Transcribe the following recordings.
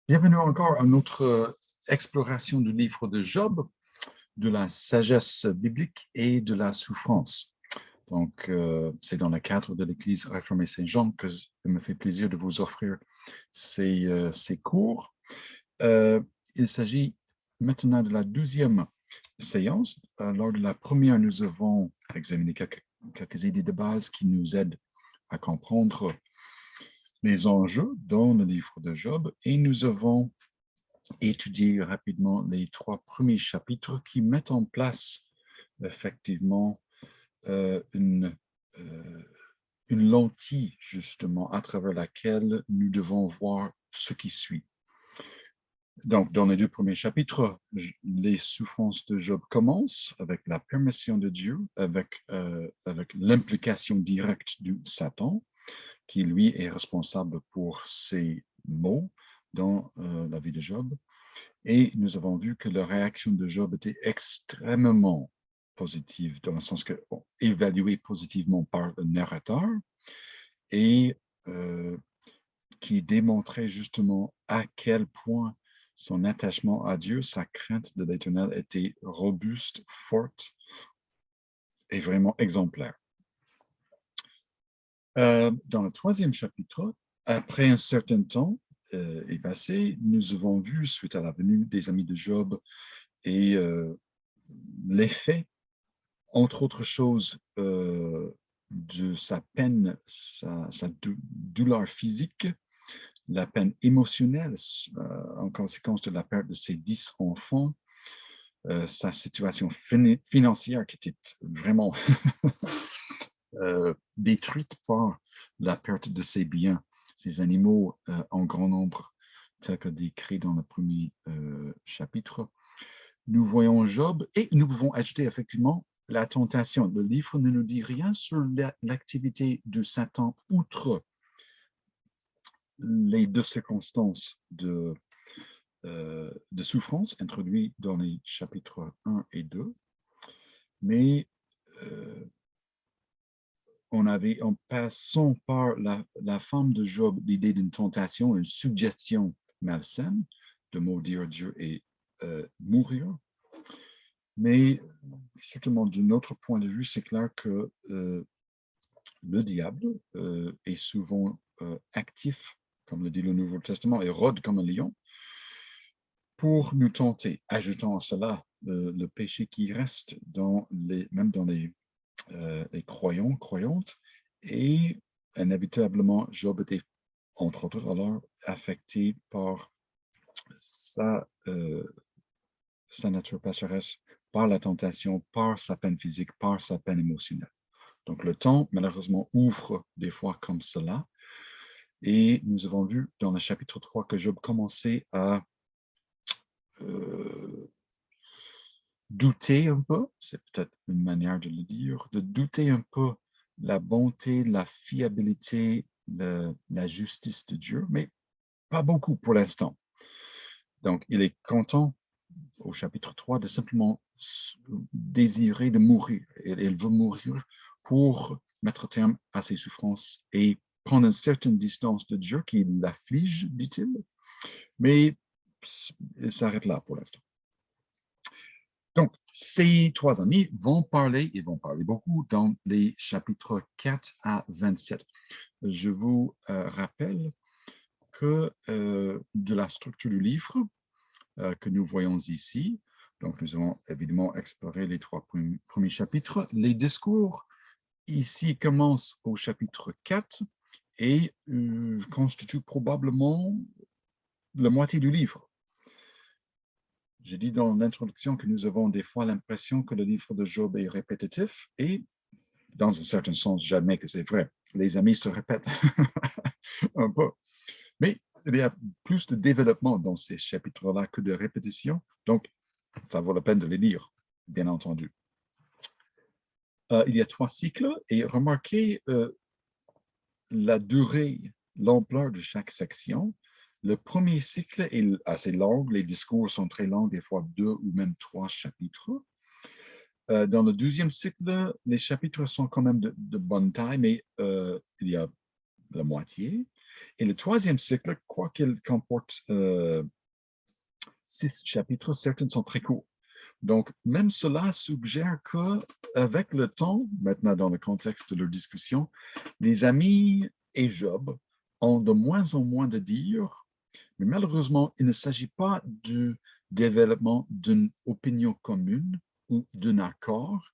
Bienvenue encore à notre exploration du livre de Job, de la sagesse biblique et de la souffrance. Donc, c'est dans le cadre de l'Église réformée Saint-Jean que il me fait plaisir de vous offrir ces cours. Euh, il s'agit maintenant de la 12e séance. Lors de la première, nous avons examiné quelques idées de base qui nous aident à comprendre les enjeux dans le livre de Job et nous avons étudier rapidement les 3 premiers chapitres qui mettent en place effectivement euh, une, euh, une lentille justement à travers laquelle nous devons voir ce qui suit. Donc, dans les 2 premiers chapitres, les souffrances de Job commencent avec la permission de Dieu, avec l'implication directe du Satan, qui lui est responsable pour ses maux dans la vie de Job. Et nous avons vu que la réaction de Job était extrêmement positive, dans le sens que évaluée positivement par le narrateur et euh, qui démontrait justement à quel point son attachement à Dieu, sa crainte de l'Éternel était robuste, forte et vraiment exemplaire. Dans le 3e chapitre, après un certain temps est passé, nous avons vu, suite à la venue des amis de Job et l'effet, entre autres choses, de sa peine, sa douleur physique, la peine émotionnelle en conséquence de la perte de ses 10 enfants, sa situation financière qui était vraiment détruite par la perte de ses biens, ses animaux en grand nombre, tel que décrit dans le premier chapitre. Nous voyons Job et nous pouvons ajouter effectivement la tentation. Le livre ne nous dit rien sur l'activité de Satan outre les 2 circonstances de souffrance introduites dans les chapitres 1 et 2. Mais en passant par la femme de Job, l'idée d'une tentation, une suggestion malsaine de maudire Dieu et mourir. Mais certainement, d'un autre point de vue, c'est clair que le diable est souvent actif, comme le dit le Nouveau Testament, et rôde comme un lion pour nous tenter. Ajoutant à cela le péché qui reste même dans les croyants, croyantes, et inévitablement, Job était, entre autres, alors affecté par sa, sa nature passeresse, par la tentation, par sa peine physique, par sa peine émotionnelle. Donc, le temps, malheureusement, ouvre des fois comme cela. Et nous avons vu dans le chapitre 3 que Job commençait à euh, douter un peu, c'est peut-être une manière de le dire, de douter un peu la bonté, la fiabilité, la justice de Dieu, mais pas beaucoup pour l'instant. Donc, il est content au chapitre 3 de simplement désirer de mourir. Il veut mourir pour mettre terme à ses souffrances et prendre une certaine distance de Dieu qui l'afflige, dit-il, mais il s'arrête là pour l'instant. Donc, ces 3 amis vont parler beaucoup dans les chapitres 4 à 27. Je vous rappelle que de la structure du livre que nous voyons ici, donc nous allons évidemment explorer les 3 premiers chapitres. Les discours ici commencent au chapitre 4 et constituent probablement la moitié du livre. J'ai dit dans l'introduction que nous avons des fois l'impression que le livre de Job est répétitif et dans un certain sens, j'admets que c'est vrai. Les amis se répètent un peu. Mais il y a plus de développement dans ces chapitres-là que de répétition. Donc, ça vaut la peine de les lire, bien entendu. Il y a 3 cycles et remarquez la durée, l'ampleur de chaque section. Le premier cycle est assez long, les discours sont très longs, des fois 2 ou même 3 chapitres. Dans le 2e cycle, les chapitres sont quand même de bonne taille, mais il y a la moitié. Et le troisième cycle, quoiqu'il comporte 6 chapitres, certains sont très courts. Donc, même cela suggère qu'avec le temps, maintenant dans le contexte de leur discussion, les amis et Job ont de moins en moins de dire, mais malheureusement, il ne s'agit pas du développement d'une opinion commune ou d'un accord.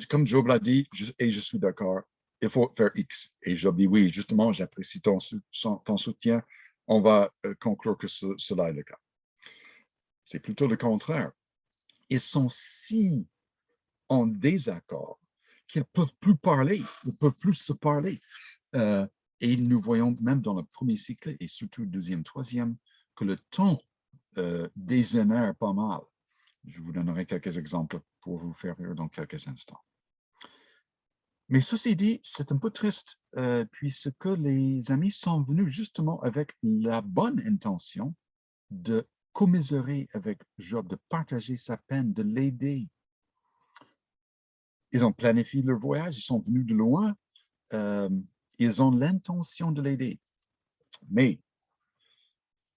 Comme Job l'a dit, et je suis d'accord, il faut faire X. Et Job dit oui, justement, j'apprécie ton soutien, on va conclure que cela est le cas. C'est plutôt le contraire. Ils sont si en désaccord qu'ils ne peuvent plus parler, ils ne peuvent plus se parler. Et nous voyons même dans le premier cycle, et surtout le deuxième, troisième, que le ton dégénère pas mal. Je vous donnerai quelques exemples pour vous faire rire dans quelques instants. Mais ceci dit, c'est un peu triste, puisque les amis sont venus justement avec la bonne intention de commisérer avec Job, de partager sa peine, de l'aider. Ils ont planifié leur voyage, ils sont venus de loin, ils ont l'intention de l'aider. Mais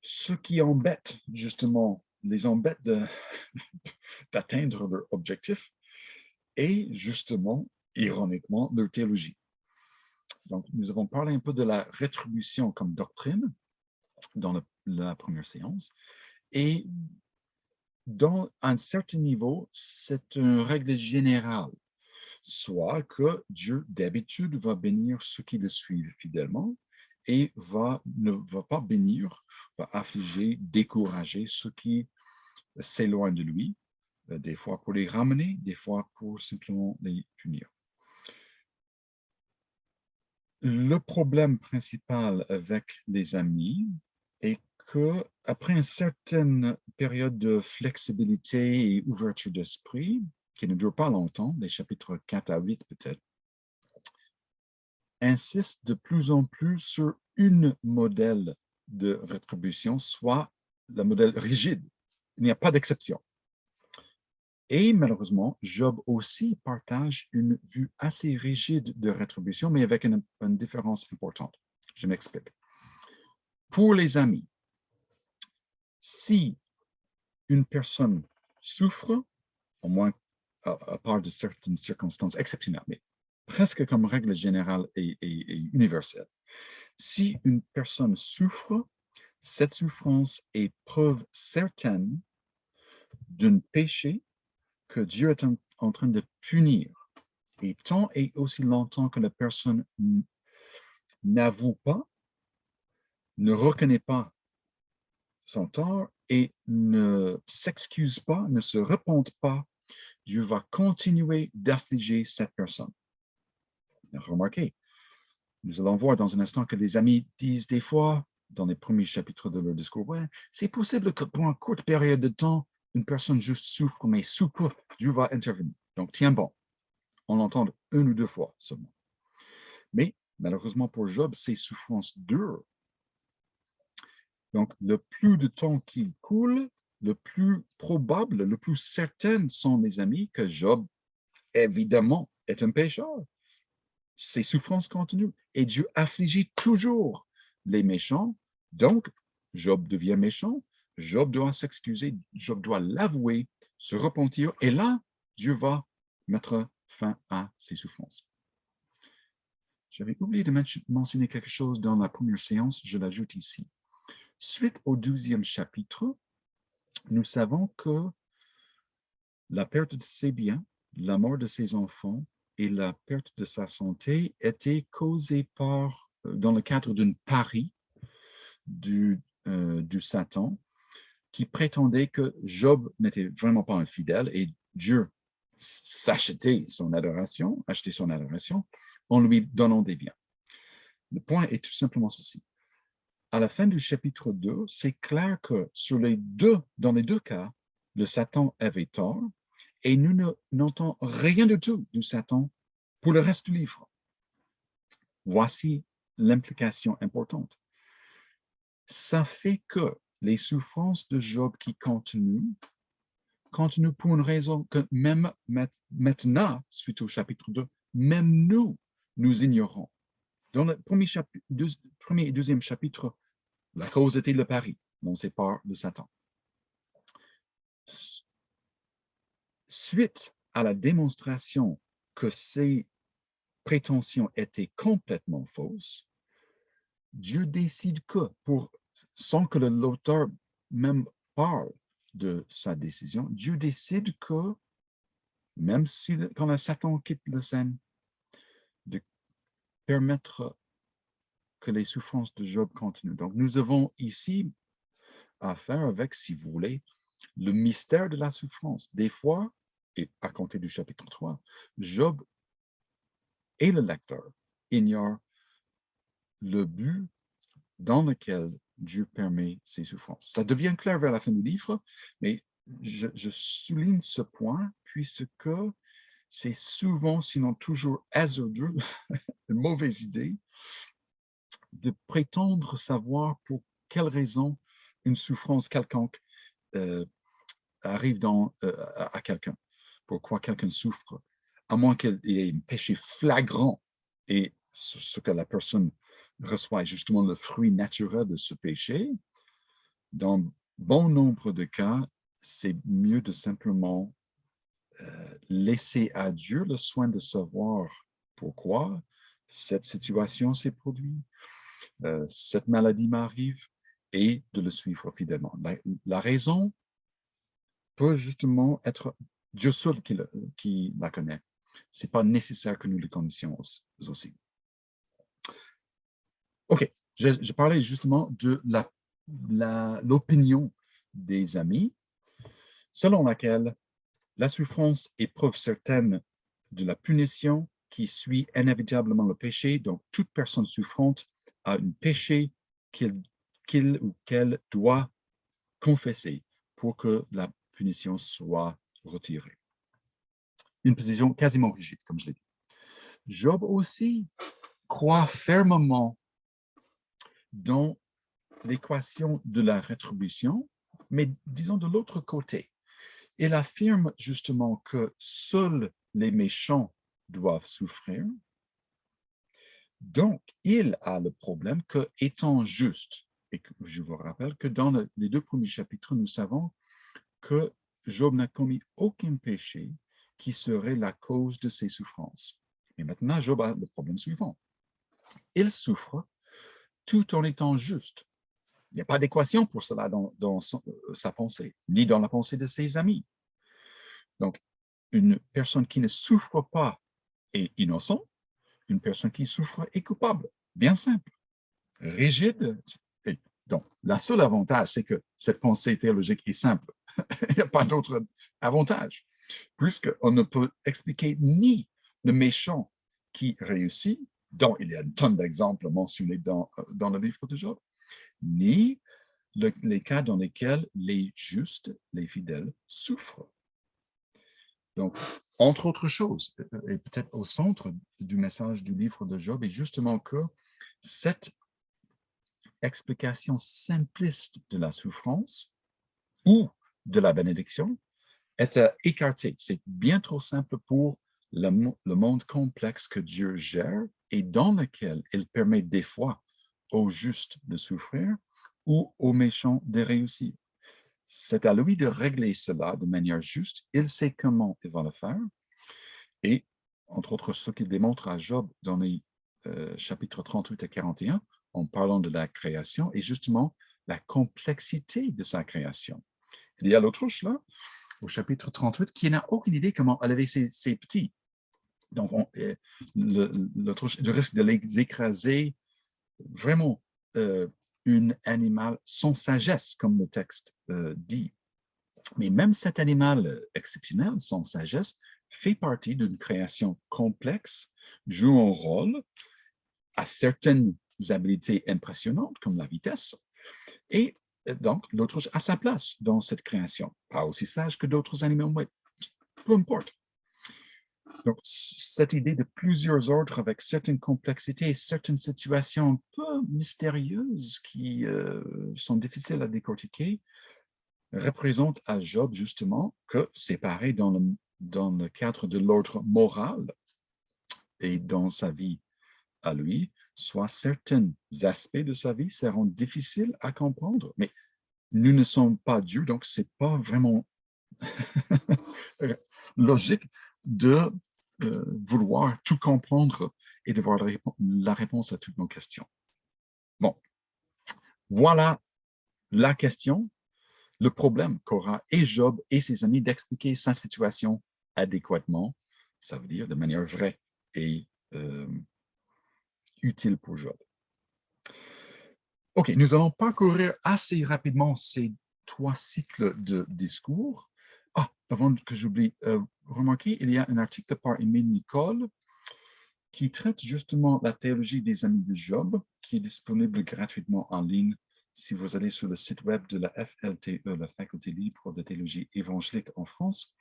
ce qui embête, justement, les embête d'atteindre leur objectif est justement, ironiquement, leur théologie. Donc, nous avons parlé un peu de la rétribution comme doctrine dans la première séance. Et dans un certain niveau, c'est une règle générale, soit que Dieu, d'habitude, va bénir ceux qui le suivent fidèlement et ne va pas bénir, va affliger, décourager ceux qui s'éloignent de lui, des fois pour les ramener, des fois pour simplement les punir. Le problème principal avec les amis est qu'après une certaine période de flexibilité et ouverture d'esprit, qui ne dure pas longtemps, des chapitres 4 à 8 peut-être, insiste de plus en plus sur une modèle de rétribution, soit le modèle rigide. Il n'y a pas d'exception. Et malheureusement, Job aussi partage une vue assez rigide de rétribution, mais avec une différence importante. Je m'explique. Pour les amis, si une personne souffre, au moins à part de certaines circonstances exceptionnelles, mais presque comme règle générale et universelle, si une personne souffre, cette souffrance est preuve certaine d'un péché que Dieu est en train de punir. Et tant et aussi longtemps que la personne n'avoue pas, ne reconnaît pas son tort et ne s'excuse pas, ne se repente pas, Dieu va continuer d'affliger cette personne. Remarquez, nous allons voir dans un instant que les amis disent des fois, dans les premiers chapitres de leur discours, ouais, c'est possible que pour une courte période de temps, une personne juste souffre, mais sous peu, Dieu va intervenir. Donc, tiens bon, on l'entend une ou deux fois seulement. Mais malheureusement pour Job, ces souffrances durent. Donc, le plus de temps qu'il coule, le plus probable, le plus certain sont les amis que Job, évidemment, est un pécheur. Ces souffrances continuent. Et Dieu affligit toujours les méchants. Donc, Job devient méchant. Job doit s'excuser. Job doit l'avouer, se repentir. Et là, Dieu va mettre fin à ses souffrances. J'avais oublié de mentionner quelque chose dans la première séance. Je l'ajoute ici. Suite au 12e chapitre, nous savons que la perte de ses biens, la mort de ses enfants et la perte de sa santé étaient causées dans le cadre d'une pari du Satan qui prétendait que Job n'était vraiment pas infidèle et Dieu achetait son adoration en lui donnant des biens. Le point est tout simplement ceci. À la fin du chapitre 2, c'est clair que dans les deux cas, le Satan avait tort et nous n'entendons rien du tout du Satan pour le reste du livre. Voici l'implication importante. Ça fait que les souffrances de Job qui continuent pour une raison que même maintenant, suite au chapitre 2, même nous ignorons. Dans le premier et deuxième chapitre, la cause était le pari, dont c'est par de Satan. Suite à la démonstration que ces prétentions étaient complètement fausses, Dieu décide que, sans que l'auteur même parle de sa décision, Dieu décide que, même si quand Satan quitte la scène, de permettre que les souffrances de Job continuent. Donc, nous avons ici affaire avec, si vous voulez, le mystère de la souffrance. Des fois, et à compter du chapitre 3, Job et le lecteur ignorent le but dans lequel Dieu permet ces souffrances. Ça devient clair vers la fin du livre, mais je souligne ce point puisque c'est souvent, sinon toujours hasardeux, une mauvaise idée de prétendre savoir pour quelle raison une souffrance quelconque arrive à quelqu'un, pourquoi quelqu'un souffre, à moins qu'il y ait un péché flagrant et ce que la personne reçoit est justement le fruit naturel de ce péché. Dans bon nombre de cas, c'est mieux de simplement laisser à Dieu le soin de savoir pourquoi cette situation s'est produite, cette maladie m'arrive, et de le suivre fidèlement. La raison peut justement être Dieu seul qui la connaît. Ce n'est pas nécessaire que nous le connaissions aussi. OK, je parlais justement de l'opinion des amis, selon laquelle la souffrance est preuve certaine de la punition qui suit inévitablement le péché. Donc, toute personne souffrante a un péché qu'il ou qu'elle doit confesser pour que la punition soit retirée. Une position quasiment rigide, comme je l'ai dit. Job aussi croit fermement dans l'équation de la rétribution, mais disons de l'autre côté. Il affirme justement que seuls les méchants doivent souffrir. Donc, il a le problème que, étant juste, et que je vous rappelle que dans les deux premiers chapitres, nous savons que Job n'a commis aucun péché qui serait la cause de ses souffrances. Et maintenant, Job a le problème suivant. Il souffre tout en étant juste. Il n'y a pas d'équation pour cela dans sa pensée, ni dans la pensée de ses amis. Donc, une personne qui ne souffre pas est innocent, une personne qui souffre est coupable. Bien simple, rigide. Et donc, le seul avantage, c'est que cette pensée théologique est simple. Il n'y a pas d'autre avantage, puisqu'on ne peut expliquer ni le méchant qui réussit, dont il y a une tonne d'exemples mentionnés dans le livre de Job, ni les cas dans lesquels les justes, les fidèles, souffrent. Donc, entre autres choses, et peut-être au centre du message du livre de Job, est justement que cette explication simpliste de la souffrance ou de la bénédiction est écartée. C'est bien trop simple pour le monde complexe que Dieu gère et dans lequel il permet des fois aux justes de souffrir ou aux méchants de réussir. C'est à lui de régler cela de manière juste. Il sait comment il va le faire. Et, entre autres, ce qu'il démontre à Job dans les chapitres 38 à 41, en parlant de la création, et justement la complexité de sa création. Il y a l'autruche, là, au chapitre 38, qui n'a aucune idée comment élever ses petits. Donc, l'autruche risque de les écraser vraiment un animal sans sagesse, comme le texte dit. Mais même cet animal exceptionnel, sans sagesse, fait partie d'une création complexe, joue un rôle, a certaines habiletés impressionnantes, comme la vitesse, et donc l'autruche a sa place dans cette création. Pas aussi sage que d'autres animaux, mais peu importe. Donc, cette idée de plusieurs ordres avec certaines complexités et certaines situations un peu mystérieuses qui sont difficiles à décortiquer représente à Job justement que c'est pareil dans le cadre de l'ordre moral et dans sa vie à lui, soit certains aspects de sa vie seront difficiles à comprendre. Mais nous ne sommes pas Dieu, donc ce n'est pas vraiment logique de vouloir tout comprendre et de voir la réponse à toutes nos questions. Bon, voilà la question, le problème qu'aura et Job et ses amis d'expliquer sa situation adéquatement, ça veut dire de manière vraie et utile pour Job. OK, nous allons parcourir assez rapidement ces 3 cycles de discours. Ah, avant que j'oublie, remarquez, il y a un article par Émile Nicole qui traite justement la théologie des amis de Job, qui est disponible gratuitement en ligne. Si vous allez sur le site web de la FLTE, la Faculté libre de théologie évangélique en France,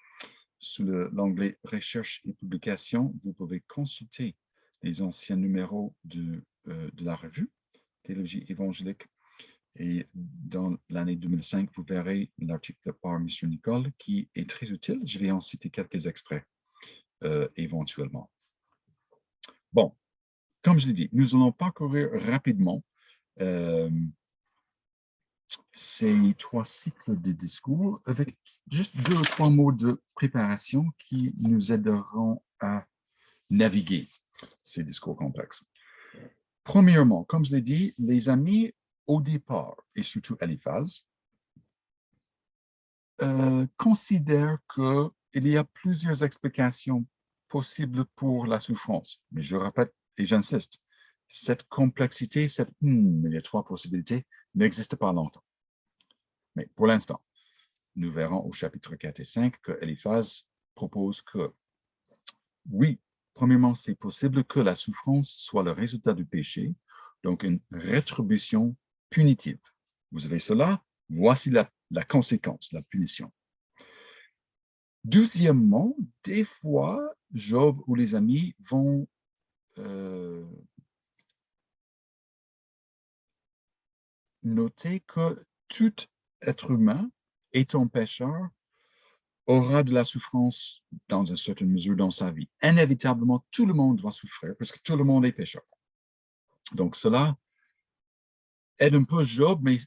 sous l'onglet Recherche et publication, vous pouvez consulter les anciens numéros de la revue Théologie évangélique. Et dans l'année 2005, vous verrez l'article par M. Nicole qui est très utile. Je vais en citer quelques extraits éventuellement. Bon, comme je l'ai dit, nous allons parcourir rapidement ces 3 cycles de discours avec juste 2 ou 3 mots de préparation qui nous aideront à naviguer ces discours complexes. Premièrement, comme je l'ai dit, les amis, au départ, et surtout Eliphaz, considèrent qu'il y a plusieurs explications possibles pour la souffrance. Mais je répète et j'insiste, cette complexité, il y a 3 possibilités, n'existe pas longtemps. Mais pour l'instant, nous verrons au chapitre 4 et 5 que Eliphaz propose que, oui, premièrement, c'est possible que la souffrance soit le résultat du péché, donc une rétribution punitive. Vous avez cela, voici la conséquence, la punition. Deuxièmement, des fois, Job ou les amis vont noter que tout être humain étant pécheur aura de la souffrance dans une certaine mesure dans sa vie. Inévitablement, tout le monde va souffrir parce que tout le monde est pécheur. Donc, cela aide un peu Job, mais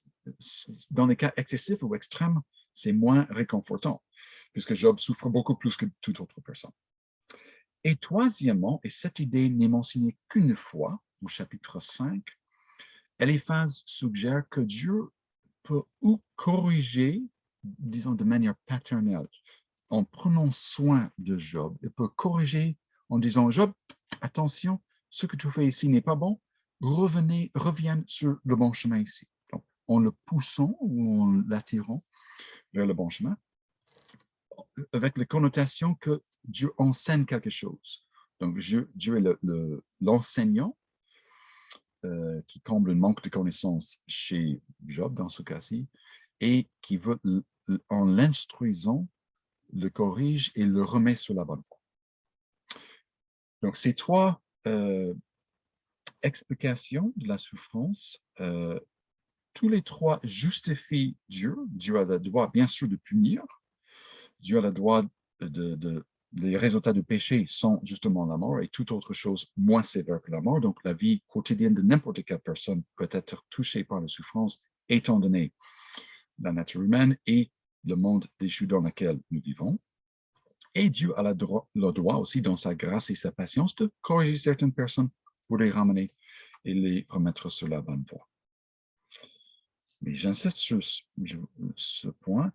dans les cas excessifs ou extrêmes, c'est moins réconfortant, puisque Job souffre beaucoup plus que toute autre personne. Et troisièmement, et cette idée n'est mentionnée qu'une fois, au chapitre 5, Eliphaz suggère que Dieu peut ou corriger, disons de manière paternelle, en prenant soin de Job. Il peut corriger en disant, Job, attention, ce que tu fais ici n'est pas bon, reviens sur le bon chemin ici. Donc, en le poussant ou en l'attirant vers le bon chemin, avec la connotation que Dieu enseigne quelque chose. Donc, Dieu est l'enseignant qui comble le manque de connaissances chez Job, dans ce cas-ci, et qui veut, en l'instruisant, le corrige et le remet sur la bonne voie. Donc, ces 3 explications de la souffrance, tous les 3 justifient Dieu. Dieu a le droit, bien sûr, de punir. Dieu a le droit les résultats du péché sont justement la mort et toute autre chose moins sévère que la mort. Donc, la vie quotidienne de n'importe quelle personne peut être touchée par la souffrance, étant donné la nature humaine et le monde déchu dans lequel nous vivons. Et Dieu a le droit aussi, dans sa grâce et sa patience, de corriger certaines personnes pour les ramener et les remettre sur la bonne voie. Mais j'insiste sur ce point.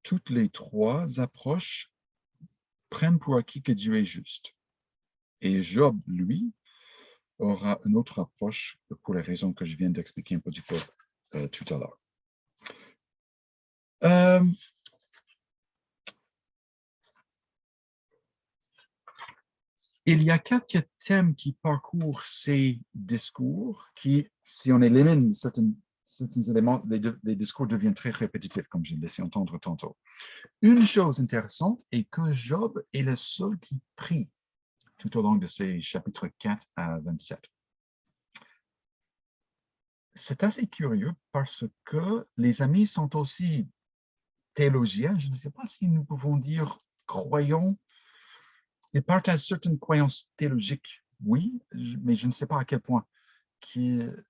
Toutes les 3 approches prennent pour acquis que Dieu est juste. Et Job, lui, aura une autre approche pour les raisons que je viens d'expliquer un petit peu tout à l'heure. Il y a quelques thèmes qui parcourent ces discours qui, si on élimine certains éléments, les discours deviennent très répétitifs, comme je l'ai laissé entendre tantôt. Une chose intéressante est que Job est le seul qui prie tout au long de ces chapitres 4 à 27. C'est assez curieux parce que les amis sont aussi théologiens. Je ne sais pas si nous pouvons dire croyants. Ils partagent certaines croyances théologiques oui, mais je ne sais pas à quel point qu'il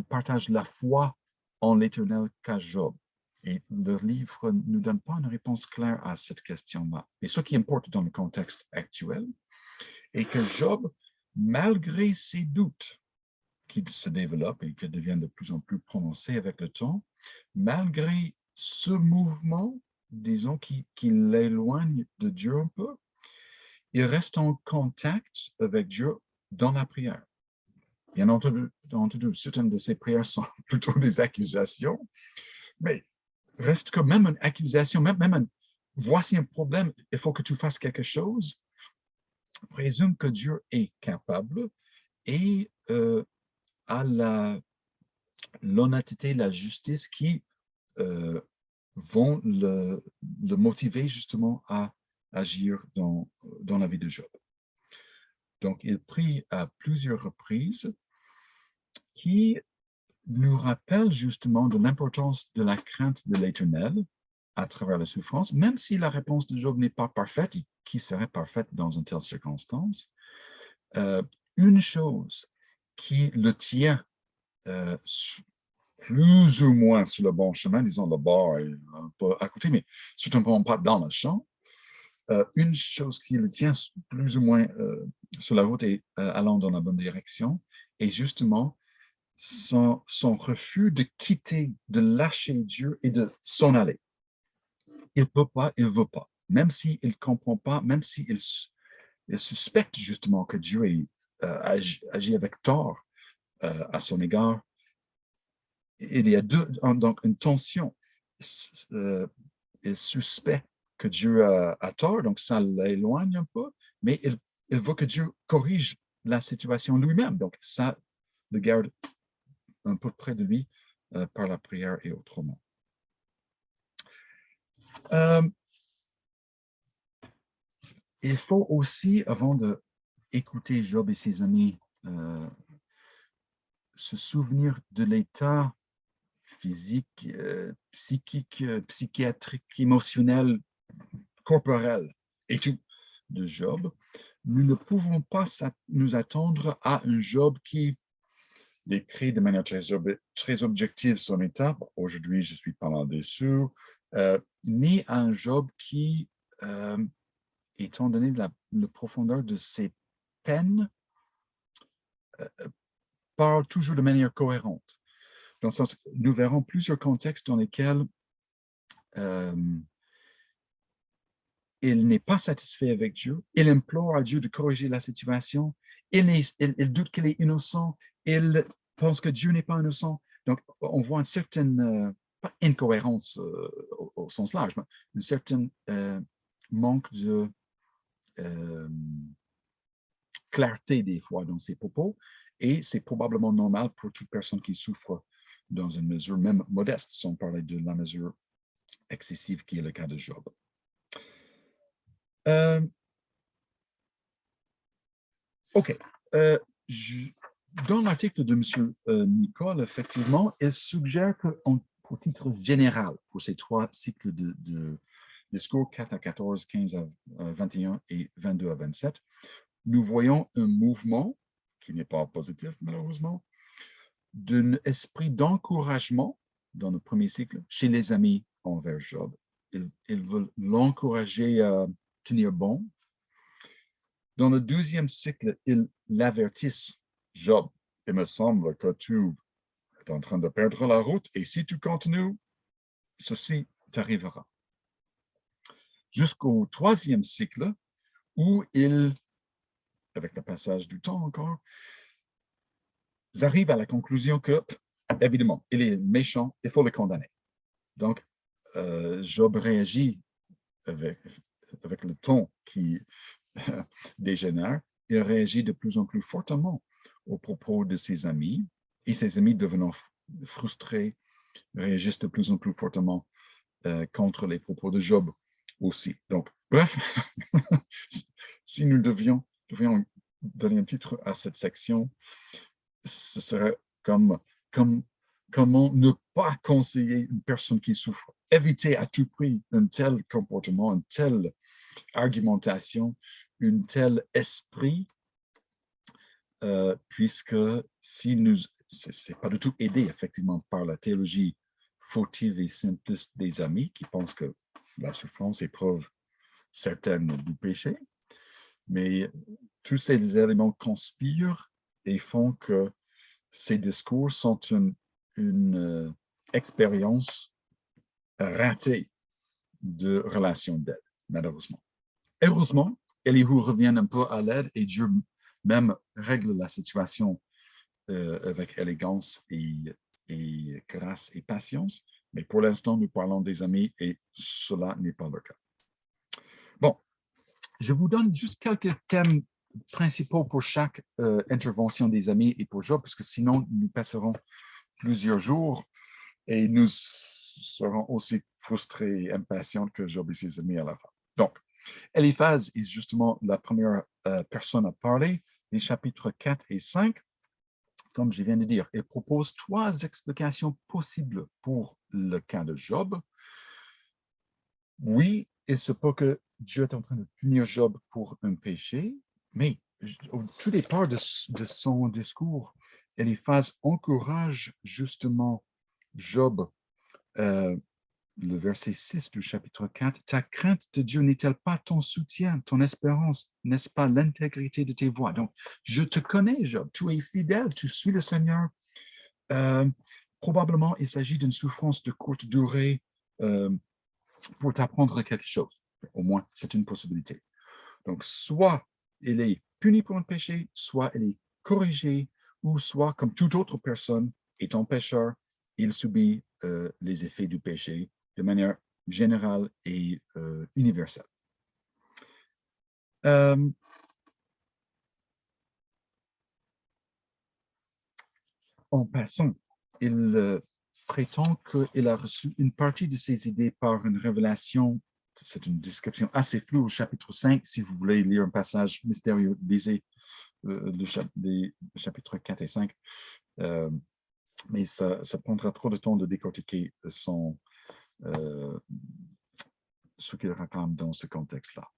partage la foi en l'Éternel qu'a Job. Et le livre ne nous donne pas une réponse claire à cette question-là. Et ce qui importe dans le contexte actuel est que Job, malgré ses doutes qui se développent et qui deviennent de plus en plus prononcés avec le temps, malgré ce mouvement, disons, qui l'éloigne de Dieu un peu, il reste en contact avec Dieu dans la prière. Bien entendu, certaines de ces prières sont plutôt des accusations, mais reste quand même une accusation, même voici un problème, il faut que tu fasses quelque chose. Présume que Dieu est capable et a l'honnêteté, la justice qui vont le motiver justement à agir dans la vie de Job. Donc, il prie à plusieurs reprises qui nous rappelle justement de l'importance de la crainte de l'Éternel à travers la souffrance, même si la réponse de Job n'est pas parfaite, et qui serait parfaite dans une telle circonstance. Une chose qui le tient plus ou moins sur le bon chemin, disons le bord est un peu à côté, mais certainement pas dans le champ. Une chose qui le tient plus ou moins sur la route et allant dans la bonne direction, est justement son refus de quitter, de lâcher Dieu et de s'en aller. Il ne peut pas, il ne veut pas. Même s'il ne comprend pas, même s'il suspecte justement que Dieu agit avec tort à son égard, il y a donc une tension. Il suspecte que Dieu a tort, donc ça l'éloigne un peu, mais il veut que Dieu corrige la situation lui-même. Donc ça le garde un peu près de lui par la prière et autrement. Il faut aussi, avant d'écouter Job et ses amis, se souvenir de l'état physique, psychique, psychiatrique, émotionnel, corporel et tout de Job. Nous ne pouvons pas nous attendre à un Job qui décrit de manière très objective son état. Aujourd'hui, je suis pas mal déçu. Ni à un Job qui, étant donné la profondeur de ses peines, parle toujours de manière cohérente. Dans le sens, nous verrons plusieurs contextes dans lesquels il n'est pas satisfait avec Dieu, il implore à Dieu de corriger la situation, il doute qu'il est innocent, il pense que Dieu n'est pas innocent. Donc, on voit une certaine, pas incohérence au sens large, mais une certaine manque de clarté des fois dans ses propos, et c'est probablement normal pour toute personne qui souffre dans une mesure même modeste, sans parler de la mesure excessive qui est le cas de Job. OK. Dans l'article de M. Nicole, effectivement, il suggère qu'au titre général, pour ces trois cycles de discours 4 à 14, 15 à 21 et 22 à 27, nous voyons un mouvement, qui n'est pas positif malheureusement, d'un esprit d'encouragement dans le premier cycle chez les amis envers Job. Ils veulent l'encourager à tenir bon. Dans le deuxième cycle, ils l'avertissent. Job, il me semble que tu es en train de perdre la route et si tu continues, ceci t'arrivera. Jusqu'au troisième cycle, où ils, avec le passage du temps encore, ils arrivent à la conclusion que, évidemment, il est méchant, il faut le condamner. Donc, Job réagit avec le ton qui dégénère, il réagit de plus en plus fortement aux propos de ses amis, et ses amis devenant frustrés, réagissent de plus en plus fortement contre les propos de Job aussi. Donc, bref, si nous devions donner un titre à cette section, ce serait comment ne pas conseiller une personne qui souffre. Éviter à tout prix un tel comportement, une telle argumentation, un tel esprit puisque si nous, c'est pas du tout aidé effectivement par la théologie fautive et simpliste des amis qui pensent que la souffrance est preuve certaine du péché, mais tous ces éléments conspirent et font que ces discours sont une expérience ratée de relation d'aide, malheureusement. Heureusement, Elihu revient un peu à l'aide et Dieu même règle la situation avec élégance et grâce et patience. Mais pour l'instant, nous parlons des amis et cela n'est pas le cas. Bon, je vous donne juste quelques thèmes principaux pour chaque intervention des amis et pour Job, parce que sinon, nous passerons plusieurs jours et nous serons aussi frustrés et impatients que Job et ses amis à la fin. Donc, Eliphaz est justement la première personne à parler, les chapitres 4 et 5. Comme je viens de dire, il propose 3 explications possibles pour le cas de Job. Oui, il se peut que Dieu est en train de punir Job pour un péché, mais au tout départ de son discours, Eliphaz encourage justement Job, le verset 6 du chapitre 4, « Ta crainte de Dieu n'est-elle pas ton soutien, ton espérance, n'est-ce pas l'intégrité de tes voies? » Donc, je te connais, Job, tu es fidèle, tu suis le Seigneur. Probablement, il s'agit d'une souffrance de courte durée pour t'apprendre quelque chose. Au moins, c'est une possibilité. Donc, soit il est puni pour un péché, soit il est corrigé, ou soit, comme toute autre personne, étant pécheur, il subit les effets du péché de manière générale et universelle. En passant, il prétend qu'il a reçu une partie de ses idées par une révélation. C'est une description assez floue au chapitre 5. Si vous voulez lire un passage mystérieux, lisez les chapitres 4 et 5. Mais ça prendra trop de temps de décortiquer ce qu'il réclame dans ce contexte-là.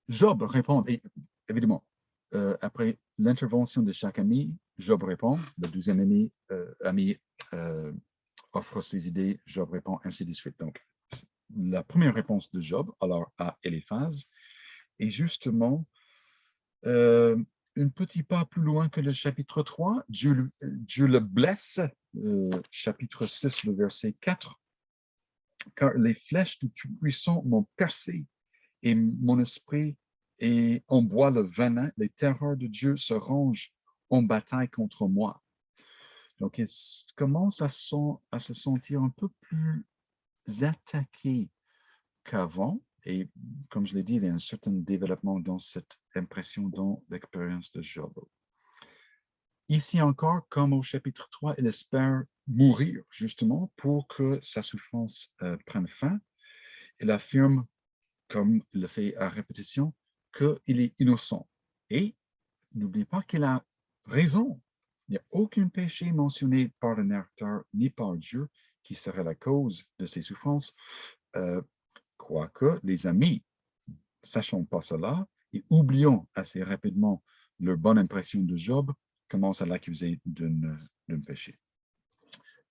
Job répond, et évidemment, après l'intervention de chaque ami, Job répond, le deuxième ami offre ses idées, Job répond, ainsi de suite. Donc, la première réponse de Job, alors à Eliphaz, est justement un petit pas plus loin que le chapitre 3. Dieu le blesse, chapitre 6, le verset 4, « Car les flèches du Tout-Puissant m'ont percé et mon esprit et on boit le venin, les terreurs de Dieu se rangent en bataille contre moi. » Donc, il commence à se sentir un peu plus attaqué qu'avant. Et comme je l'ai dit, il y a un certain développement dans cette impression dans l'expérience de Job. Ici encore, comme au chapitre 3, il espère mourir justement pour que sa souffrance prenne fin. Il affirme, comme il le fait à répétition, qu'il est innocent. Et n'oublie pas qu'il a raison. Il n'y a aucun péché mentionné par le narrateur ni par Dieu qui serait la cause de ses souffrances, quoique les amis, sachant pas cela et oubliant assez rapidement leur bonne impression de Job, commencent à l'accuser d'un péché.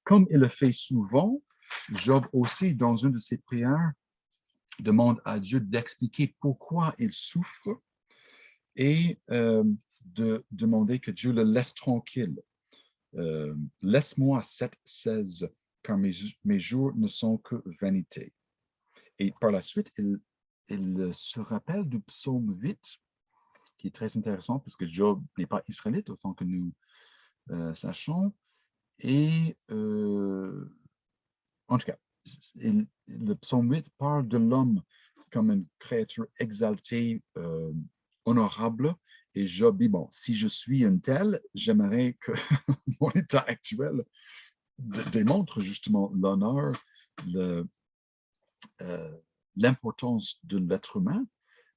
Comme il le fait souvent, Job aussi, dans une de ses prières, demande à Dieu d'expliquer pourquoi il souffre et de demander que Dieu le laisse tranquille. Laisse-moi 7:16, car mes jours ne sont que vanité. Et par la suite, il se rappelle du psaume 8, qui est très intéressant, puisque Job n'est pas israélite, autant que nous sachons. Et en tout cas, le psaume 8 parle de l'homme comme une créature exaltée, honorable. Et Job dit, bon, si je suis un tel, j'aimerais que mon état actuel démontre justement l'honneur, l'importance de l'être humain.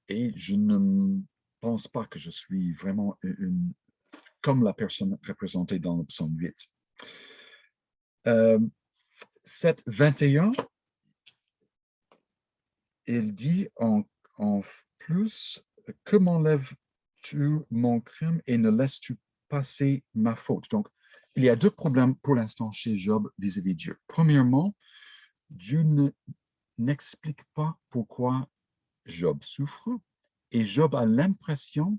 Et je ne pense pas que je suis vraiment comme la personne représentée dans le psaume 8. 7:21, il dit en plus, que m'enlève tu mon crime et ne laisses-tu passer ma faute? Donc, il y a deux problèmes pour l'instant chez Job vis-à-vis de Dieu. Premièrement, Dieu n'explique pas pourquoi Job souffre et Job a l'impression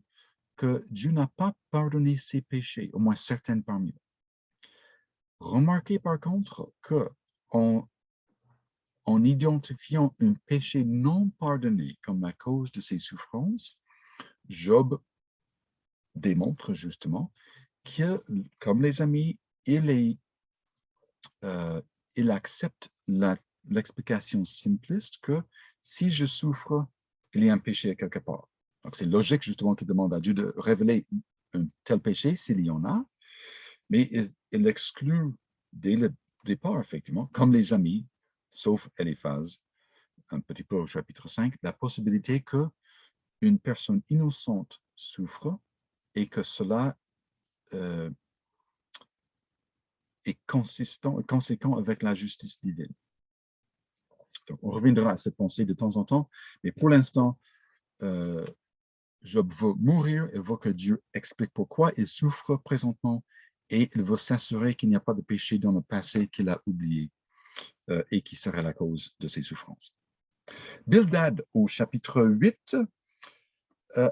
que Dieu n'a pas pardonné ses péchés, au moins certains parmi eux. Remarquez par contre que en identifiant un péché non pardonné comme la cause de ses souffrances, Job démontre justement que, comme les amis, il accepte l'explication simpliste que si je souffre, il y a un péché quelque part. Donc, c'est logique justement qu'il demande à Dieu de révéler un tel péché s'il y en a, mais il exclut dès le départ, effectivement, comme les amis, sauf Eliphaz, un petit peu au chapitre 5, la possibilité qu'une personne innocente souffre et que cela est conséquent avec la justice divine. Donc, on reviendra à cette pensée de temps en temps, mais pour l'instant, Job veut mourir, il veut que Dieu explique pourquoi il souffre présentement et il veut s'assurer qu'il n'y a pas de péché dans le passé qu'il a oublié et qui serait la cause de ses souffrances. Bildad, au chapitre 8,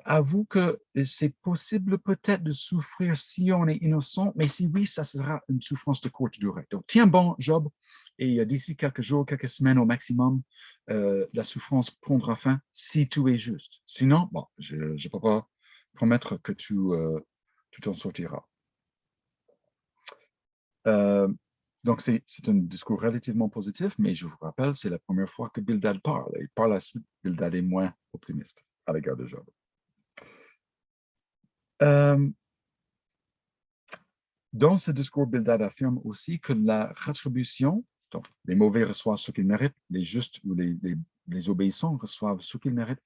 avoue que c'est possible peut-être de souffrir si on est innocent, mais si oui, ça sera une souffrance de courte durée. Donc, tiens bon, Job, et d'ici quelques jours, quelques semaines au maximum, la souffrance prendra fin si tout est juste. Sinon, bon, je ne peux pas promettre que tu t'en sortiras. Donc, c'est un discours relativement positif, mais je vous rappelle, c'est la première fois que Bildad parle, et par la suite, Bildad est moins optimiste à l'égard de Job. Dans ce discours, Bildad affirme aussi que la rétribution, donc les mauvais reçoivent ce qu'ils méritent, les justes ou les obéissants reçoivent ce qu'ils méritent,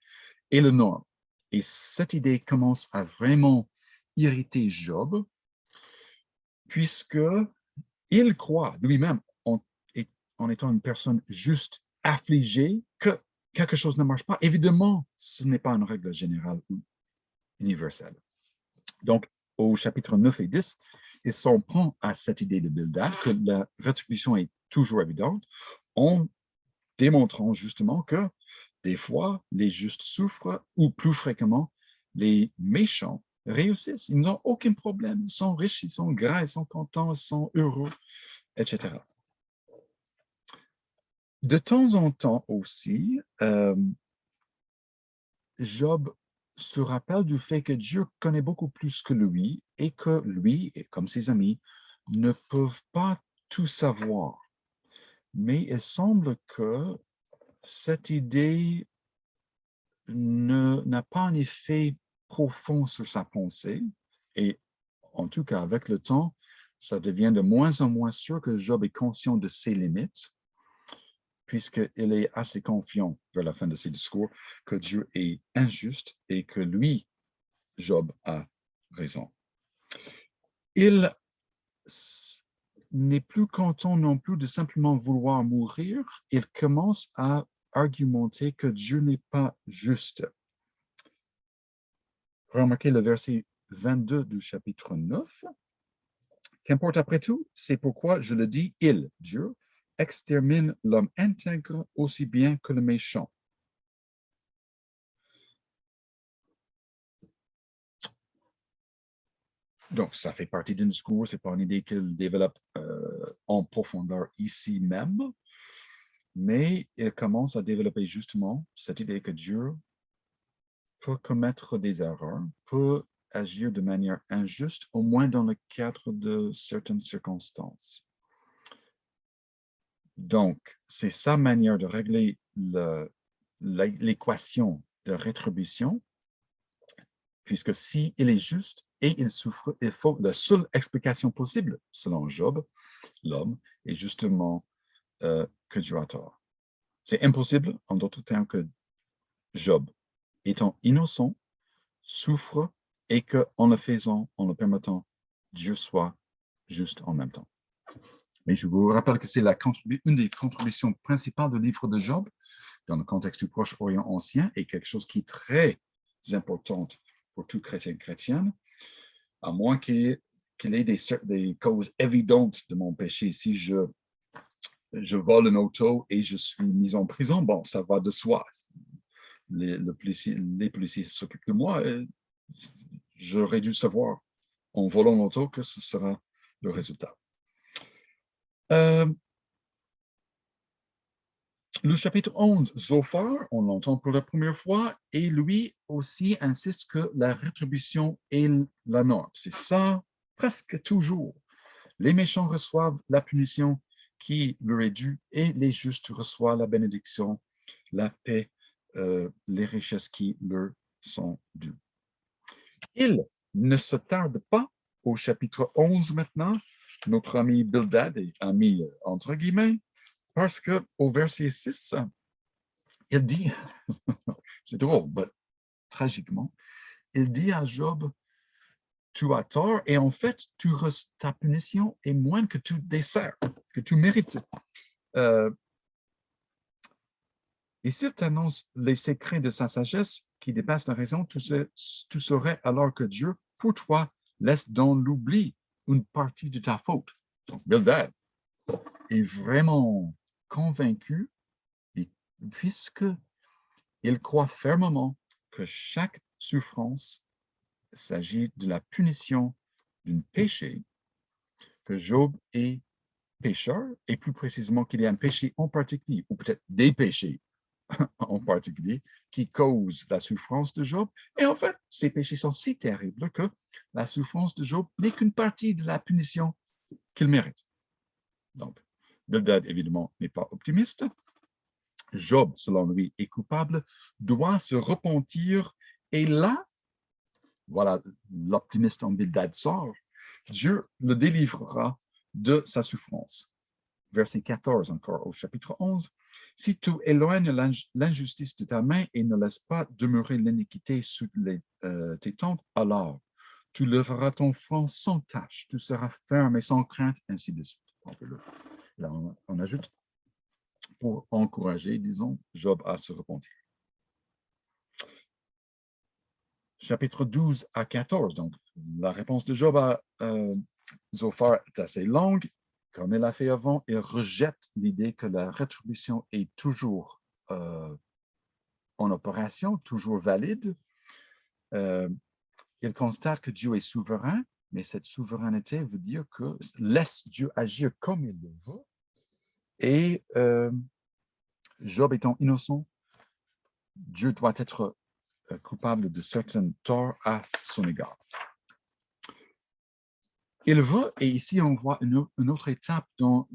et le norme. Et cette idée commence à vraiment irriter Job, puisqu'il croit lui-même, en étant une personne juste, affligée, que quelque chose ne marche pas. Évidemment, ce n'est pas une règle générale ou universelle. Donc, au chapitre 9 et 10, il s'en prend à cette idée de Bildad, que la rétribution est toujours évidente, en démontrant justement que des fois, les justes souffrent, ou plus fréquemment, les méchants réussissent. Ils n'ont aucun problème, ils sont riches, ils sont gras, ils sont contents, ils sont heureux, etc. De temps en temps aussi, Job se rappelle du fait que Dieu connaît beaucoup plus que lui et que lui, et comme ses amis, ne peuvent pas tout savoir. Mais il semble que cette idée n'a pas un effet profond sur sa pensée et en tout cas, avec le temps, ça devient de moins en moins sûr que Job est conscient de ses limites puisqu'il est assez confiant vers la fin de ses discours que Dieu est injuste et que lui, Job, a raison. Il n'est plus content non plus de simplement vouloir mourir, il commence à argumenter que Dieu n'est pas juste. Remarquez le verset 22 du chapitre 9. Qu'importe après tout, c'est pourquoi je le dis, il, Dieu, extermine l'homme intègre aussi bien que le méchant. Donc, ça fait partie d'un discours, ce n'est pas une idée qu'il développe en profondeur ici même, mais il commence à développer justement cette idée que Dieu peut commettre des erreurs, peut agir de manière injuste, au moins dans le cadre de certaines circonstances. Donc, c'est sa manière de régler l'équation de rétribution, puisque s'il est juste et il souffre, il faut, la seule explication possible, selon Job, l'homme, est justement que Dieu a tort. C'est impossible, en d'autres termes, que Job, étant innocent, souffre et qu'en le faisant, en le permettant, Dieu soit juste en même temps. Mais je vous rappelle que c'est une des contributions principales du livre de Job dans le contexte du Proche-Orient ancien et quelque chose qui est très important pour tout chrétienne, à moins qu'il ait des causes évidentes de mon péché. Si je vole une auto et je suis mis en prison, bon, ça va de soi. Les policiers s'occupent de moi. J'aurais dû savoir en volant l'auto que ce sera le résultat. Le chapitre 11, Zophar, on l'entend pour la première fois, et lui aussi insiste que la rétribution est la norme. C'est ça presque toujours. Les méchants reçoivent la punition qui leur est due et les justes reçoivent la bénédiction, la paix, les richesses qui leur sont dues. Il ne se tarde pas au chapitre 11 maintenant, notre ami Bildad est ami entre guillemets, parce qu'au verset 6, il dit, c'est drôle, mais tragiquement, il dit à Job, tu as tort et en fait, ta punition est moins que tu desserres, que tu mérites. Et s'il t'annonce les secrets de sa sagesse qui dépassent la raison, tu saurais alors que Dieu, pour toi, laisse dans l'oubli une partie de ta faute. Donc, Bildad est vraiment convaincu, puisqu'il croit fermement que chaque souffrance s'agit de la punition d'un péché, que Job est pécheur, et plus précisément qu'il y a un péché en particulier, ou peut-être des péchés en particulier, qui causent la souffrance de Job. Et en fait, ces péchés sont si terribles que la souffrance de Job n'est qu'une partie de la punition qu'il mérite. Donc, Bildad, évidemment, n'est pas optimiste. Job, selon lui, est coupable, doit se repentir. Et là, voilà, l'optimiste en Bildad sort. Dieu le délivrera de sa souffrance. Verset 14 encore au chapitre 11. Si tu éloignes l'injustice de ta main et ne laisses pas demeurer l'iniquité sous tes tentes, alors tu lèveras ton front sans tâche, tu seras ferme et sans crainte, ainsi de suite. Donc, là, on ajoute pour encourager, disons, Job à se repentir. Chapitre 12 à 14, donc la réponse de Job à Zophar est assez longue. Comme il a fait avant, il rejette l'idée que la rétribution est toujours en opération, toujours valide. Il constate que Dieu est souverain, mais cette souveraineté veut dire que laisse Dieu agir comme il le veut. Et Job étant innocent, Dieu doit être coupable de certains torts à son égard. Il veut, et ici on voit une autre étape dans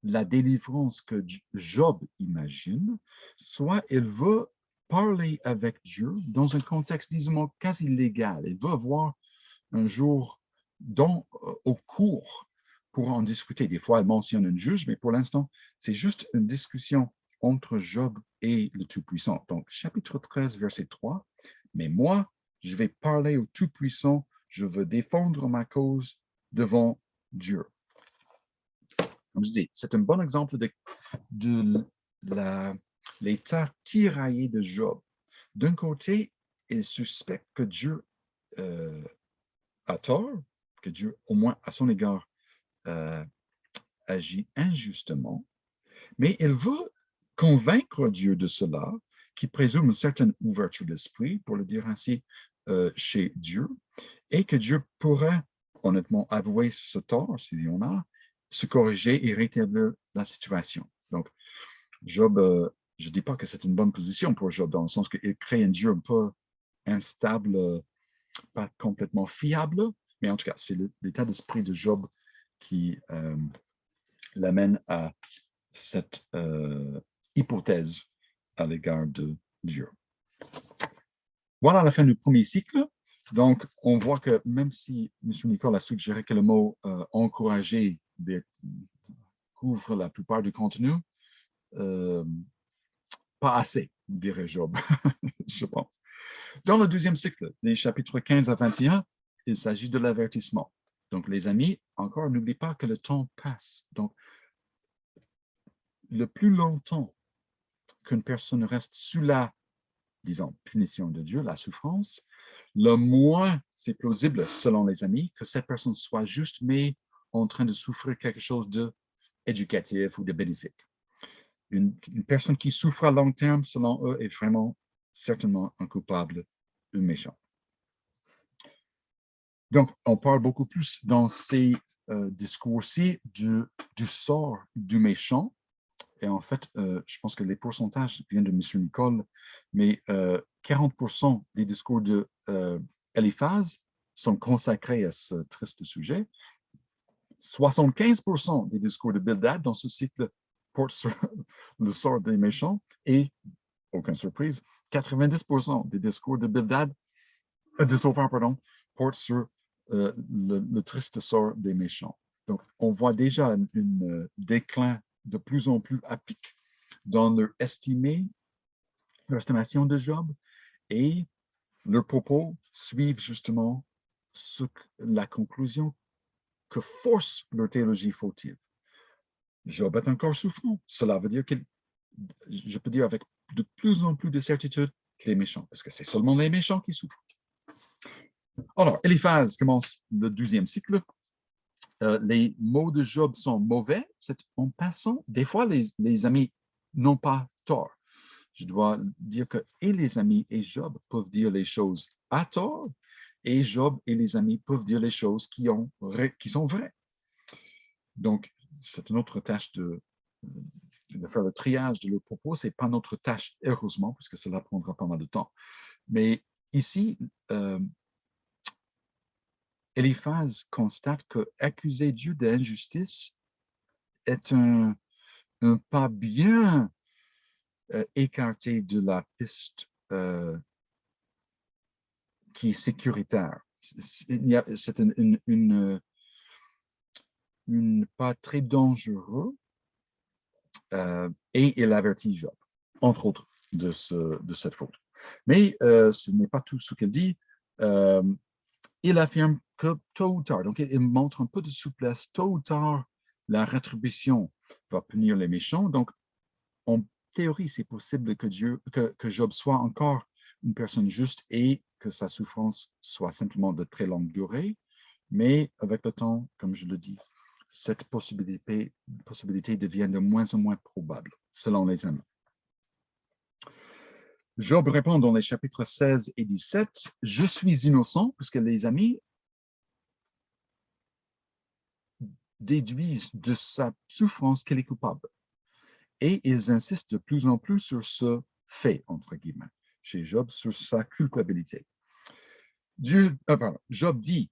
la délivrance que Job imagine, soit il veut parler avec Dieu dans un contexte, disons, quasi légal. Il veut avoir un jour au cours pour en discuter. Des fois, il mentionne un juge, mais pour l'instant, c'est juste une discussion entre Job et le Tout-Puissant. Donc, chapitre 13, verset 3, « Mais moi, je vais parler au Tout-Puissant, je veux défendre ma cause devant Dieu. » Comme je dis, c'est un bon exemple de l'état tiraillé de Job. D'un côté, il suspecte que Dieu a tort, que Dieu, au moins à son égard, agit injustement, mais il veut convaincre Dieu de cela, qui présume une certaine ouverture d'esprit, pour le dire ainsi, chez Dieu, et que Dieu pourrait honnêtement avouer ce tort, s'il y en a, se corriger et rétablir la situation. Donc, Job, je ne dis pas que c'est une bonne position pour Job, dans le sens qu'il crée un Dieu un peu instable, pas complètement fiable, mais en tout cas, c'est l'état d'esprit de Job qui l'amène à cette hypothèse à l'égard de Dieu. Voilà la fin du premier cycle. Donc, on voit que même si M. Nicole a suggéré que le mot encourager couvre la plupart du contenu, pas assez, dirait Job, je pense. Dans le deuxième cycle, les chapitres 15 à 21, il s'agit de l'avertissement. Donc, les amis, encore, n'oubliez pas que le temps passe. Donc, le plus longtemps qu'une personne reste sous la disons, punition de Dieu, la souffrance, le moins c'est plausible, selon les amis, que cette personne soit juste, mais en train de souffrir quelque chose d'éducatif ou de bénéfique. Une personne qui souffre à long terme, selon eux, est vraiment certainement un coupable, un méchant. Donc, on parle beaucoup plus dans ces discours-ci du sort du méchant. Et en fait, je pense que les pourcentages viennent de M. Nicole, mais 40% des discours de Eliphaz sont consacrés à ce triste sujet. 75% des discours de Bildad dans ce cycle portent sur le sort des méchants et, aucune surprise, 90% des discours de Bildad, de Sophar, pardon, portent sur le triste sort des méchants. Donc, on voit déjà un déclin de plus en plus à pic dans leur estimation de Job et leurs propos suivent justement la conclusion que force leur théologie fautive. Job est encore souffrant. Cela veut dire je peux dire avec de plus en plus de certitude qu'il est méchant, parce que c'est seulement les méchants qui souffrent. Alors, Eliphaz commence le 12e cycle. Les mots de Job sont mauvais. En passant, des fois, les amis n'ont pas tort. Je dois dire que et les amis et Job peuvent dire les choses à tort, et Job et les amis peuvent dire les choses qui sont vraies. Donc, c'est notre tâche de faire le triage de leurs propos. Ce n'est pas notre tâche, heureusement, puisque cela prendra pas mal de temps. Mais ici, Eliphaz constate qu'accuser Dieu d'injustice est un pas bien écarté de la piste qui est sécuritaire. C'est une pas très dangereux et il avertit Job, entre autres, de cette faute. Mais ce n'est pas tout ce qu'il dit. Il affirme que tôt ou tard, donc il montre un peu de souplesse, tôt ou tard, la rétribution va punir les méchants. Donc, en théorie, c'est possible que Job soit encore une personne juste et que sa souffrance soit simplement de très longue durée. Mais avec le temps, comme je le dis, cette possibilité devient de moins en moins probable, selon les amis. Job répond dans les chapitres 16 et 17, « Je suis innocent », puisque les amis déduisent de sa souffrance qu'il est coupable. Et ils insistent de plus en plus sur ce fait, entre guillemets, chez Job, sur sa culpabilité. Job dit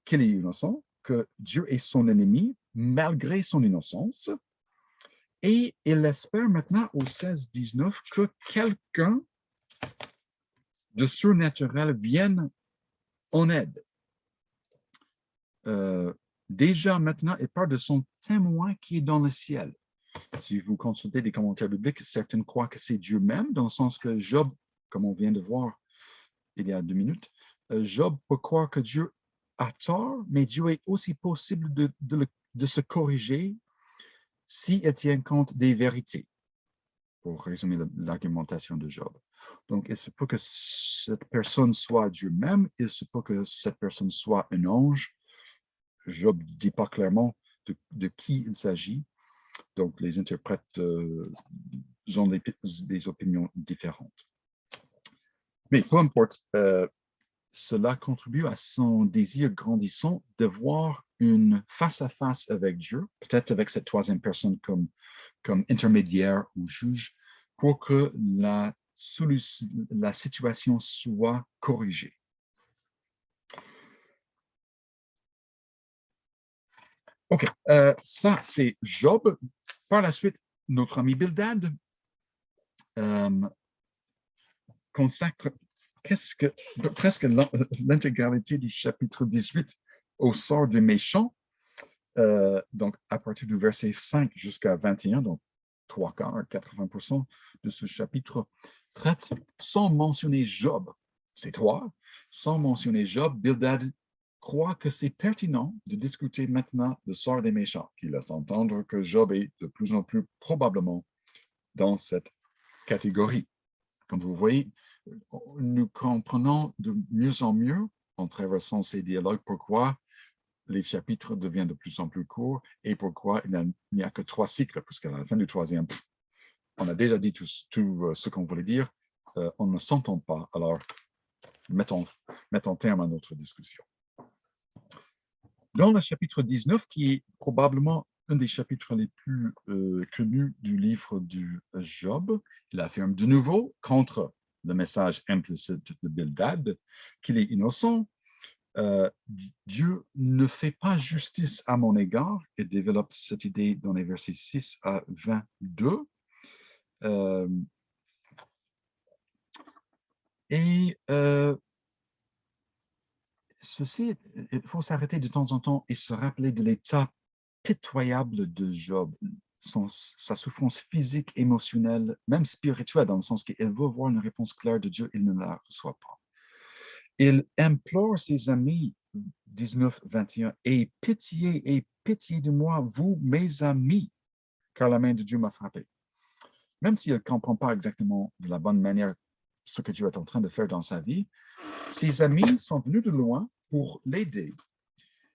qu'il est innocent, que Dieu est son ennemi, malgré son innocence, et il espère maintenant au 16-19 que quelqu'un de surnaturel vienne en aide. Déjà maintenant, il parle de son témoin qui est dans le ciel. Si vous consultez les commentaires bibliques, certains croient que c'est Dieu même, dans le sens que Job, comme on vient de voir il y a 2 minutes, Job peut croire que Dieu a tort, mais Dieu est aussi possible de se corriger s'il tient compte des vérités, pour résumer l'argumentation de Job. Donc, il se peut que cette personne soit Dieu même, il se peut que cette personne soit un ange. Job ne dit pas clairement de qui il s'agit. Donc, les interprètes ont des opinions différentes. Mais peu importe, cela contribue à son désir grandissant de voir une face-à-face avec Dieu, peut-être avec cette troisième personne comme intermédiaire ou juge, pour que la situation soit corrigée. OK, ça c'est Job. Par la suite, notre ami Bildad consacre presque l'intégralité du chapitre 18 au sort des méchants. Donc, à partir du verset 5 jusqu'à 21, donc 80% de ce chapitre traite sans mentionner Job. C'est 3. Sans mentionner Job, Bildad croit que c'est pertinent de discuter maintenant le sort des méchants, qui laisse entendre que Job est de plus en plus probablement dans cette catégorie. Comme vous voyez, nous comprenons de mieux en mieux, en traversant ces dialogues, pourquoi les chapitres deviennent de plus en plus courts et pourquoi il n'y a que 3 cycles, puisqu'à la fin du troisième, on a déjà dit tout ce qu'on voulait dire, on ne s'entend pas, alors mettons terme à notre discussion. Dans le chapitre 19, qui est probablement un des chapitres les plus connus du livre du Job, il affirme de nouveau, contre le message implicite de Bildad, qu'il est innocent. Dieu ne fait pas justice à mon égard, et développe cette idée dans les versets 6 à 22. Ceci, il faut s'arrêter de temps en temps et se rappeler de l'état pitoyable de Job, sa souffrance physique, émotionnelle, même spirituelle, dans le sens qu'il veut voir une réponse claire de Dieu, il ne la reçoit pas. Il implore ses amis, 19, 21, et pitié de moi, vous, mes amis, car la main de Dieu m'a frappé. Même s'il ne comprend pas exactement de la bonne manière ce que Dieu est en train de faire dans sa vie, ses amis sont venus de loin pour l'aider.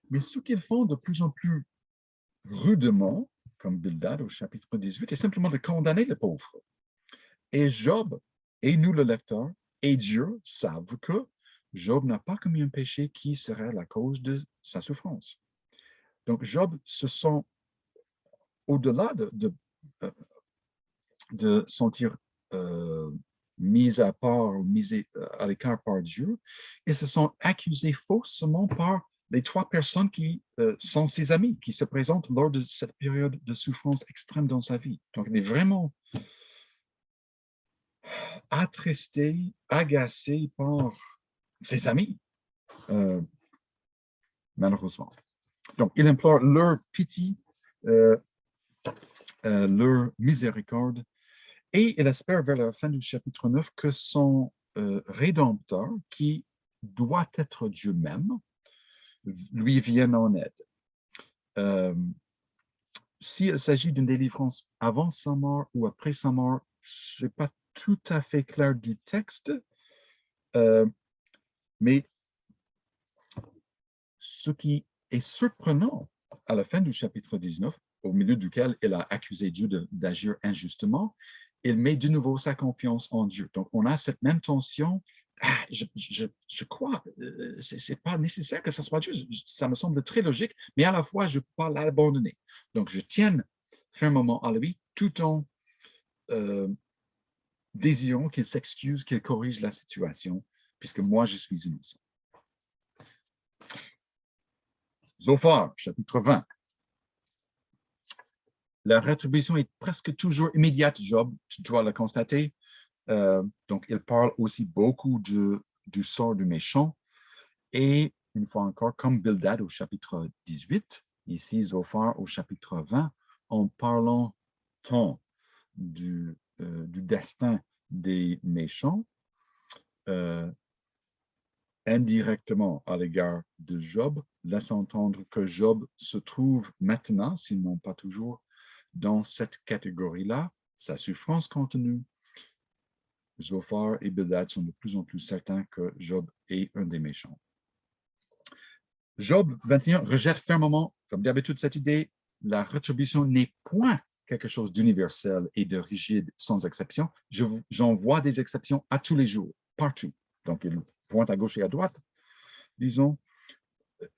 Mais ce qu'ils font de plus en plus rudement, comme Bildad au chapitre 18, est simplement de condamner le pauvre. Et Job, et nous le lecteur, et Dieu savent que Job n'a pas commis un péché qui serait la cause de sa souffrance. Donc Job se sent, au-delà de sentir mis à part ou mis à l'écart par Dieu, ils se sont accusés faussement par les 3 personnes qui sont ses amis, qui se présentent lors de cette période de souffrance extrême dans sa vie. Donc, il est vraiment attristé, agacé par ses amis, malheureusement. Donc, il implore leur pitié, leur miséricorde, et il espère vers la fin du chapitre 9 que son Rédempteur, qui doit être Dieu même, lui vienne en aide. S'il s'agit d'une délivrance avant sa mort ou après sa mort, ce n'est pas tout à fait clair du texte, mais ce qui est surprenant à la fin du chapitre 19, au milieu duquel il a accusé Dieu d'agir injustement, il met de nouveau sa confiance en Dieu. Donc, on a cette même tension. Je crois, ce n'est pas nécessaire que ça soit Dieu. Ça me semble très logique, mais à la fois, je ne peux pas l'abandonner. Donc, je tiens fermement à lui tout en désirant qu'il s'excuse, qu'il corrige la situation, puisque moi, je suis innocent. Zophar, chapitre 20. La rétribution est presque toujours immédiate, Job, tu dois le constater. Donc, il parle aussi beaucoup du sort du méchant. Et une fois encore, comme Bildad au chapitre 18, ici Zophar au chapitre 20, en parlant tant du destin des méchants, indirectement à l'égard de Job, laisse entendre que Job se trouve maintenant, sinon pas toujours, dans cette catégorie-là. Sa souffrance continue. Zophar et Bildad sont de plus en plus certains que Job est un des méchants. Job 21 rejette fermement, comme d'habitude, cette idée. La rétribution n'est point quelque chose d'universel et de rigide sans exception. J'en vois des exceptions à tous les jours, partout. Donc, il pointe à gauche et à droite. Disons,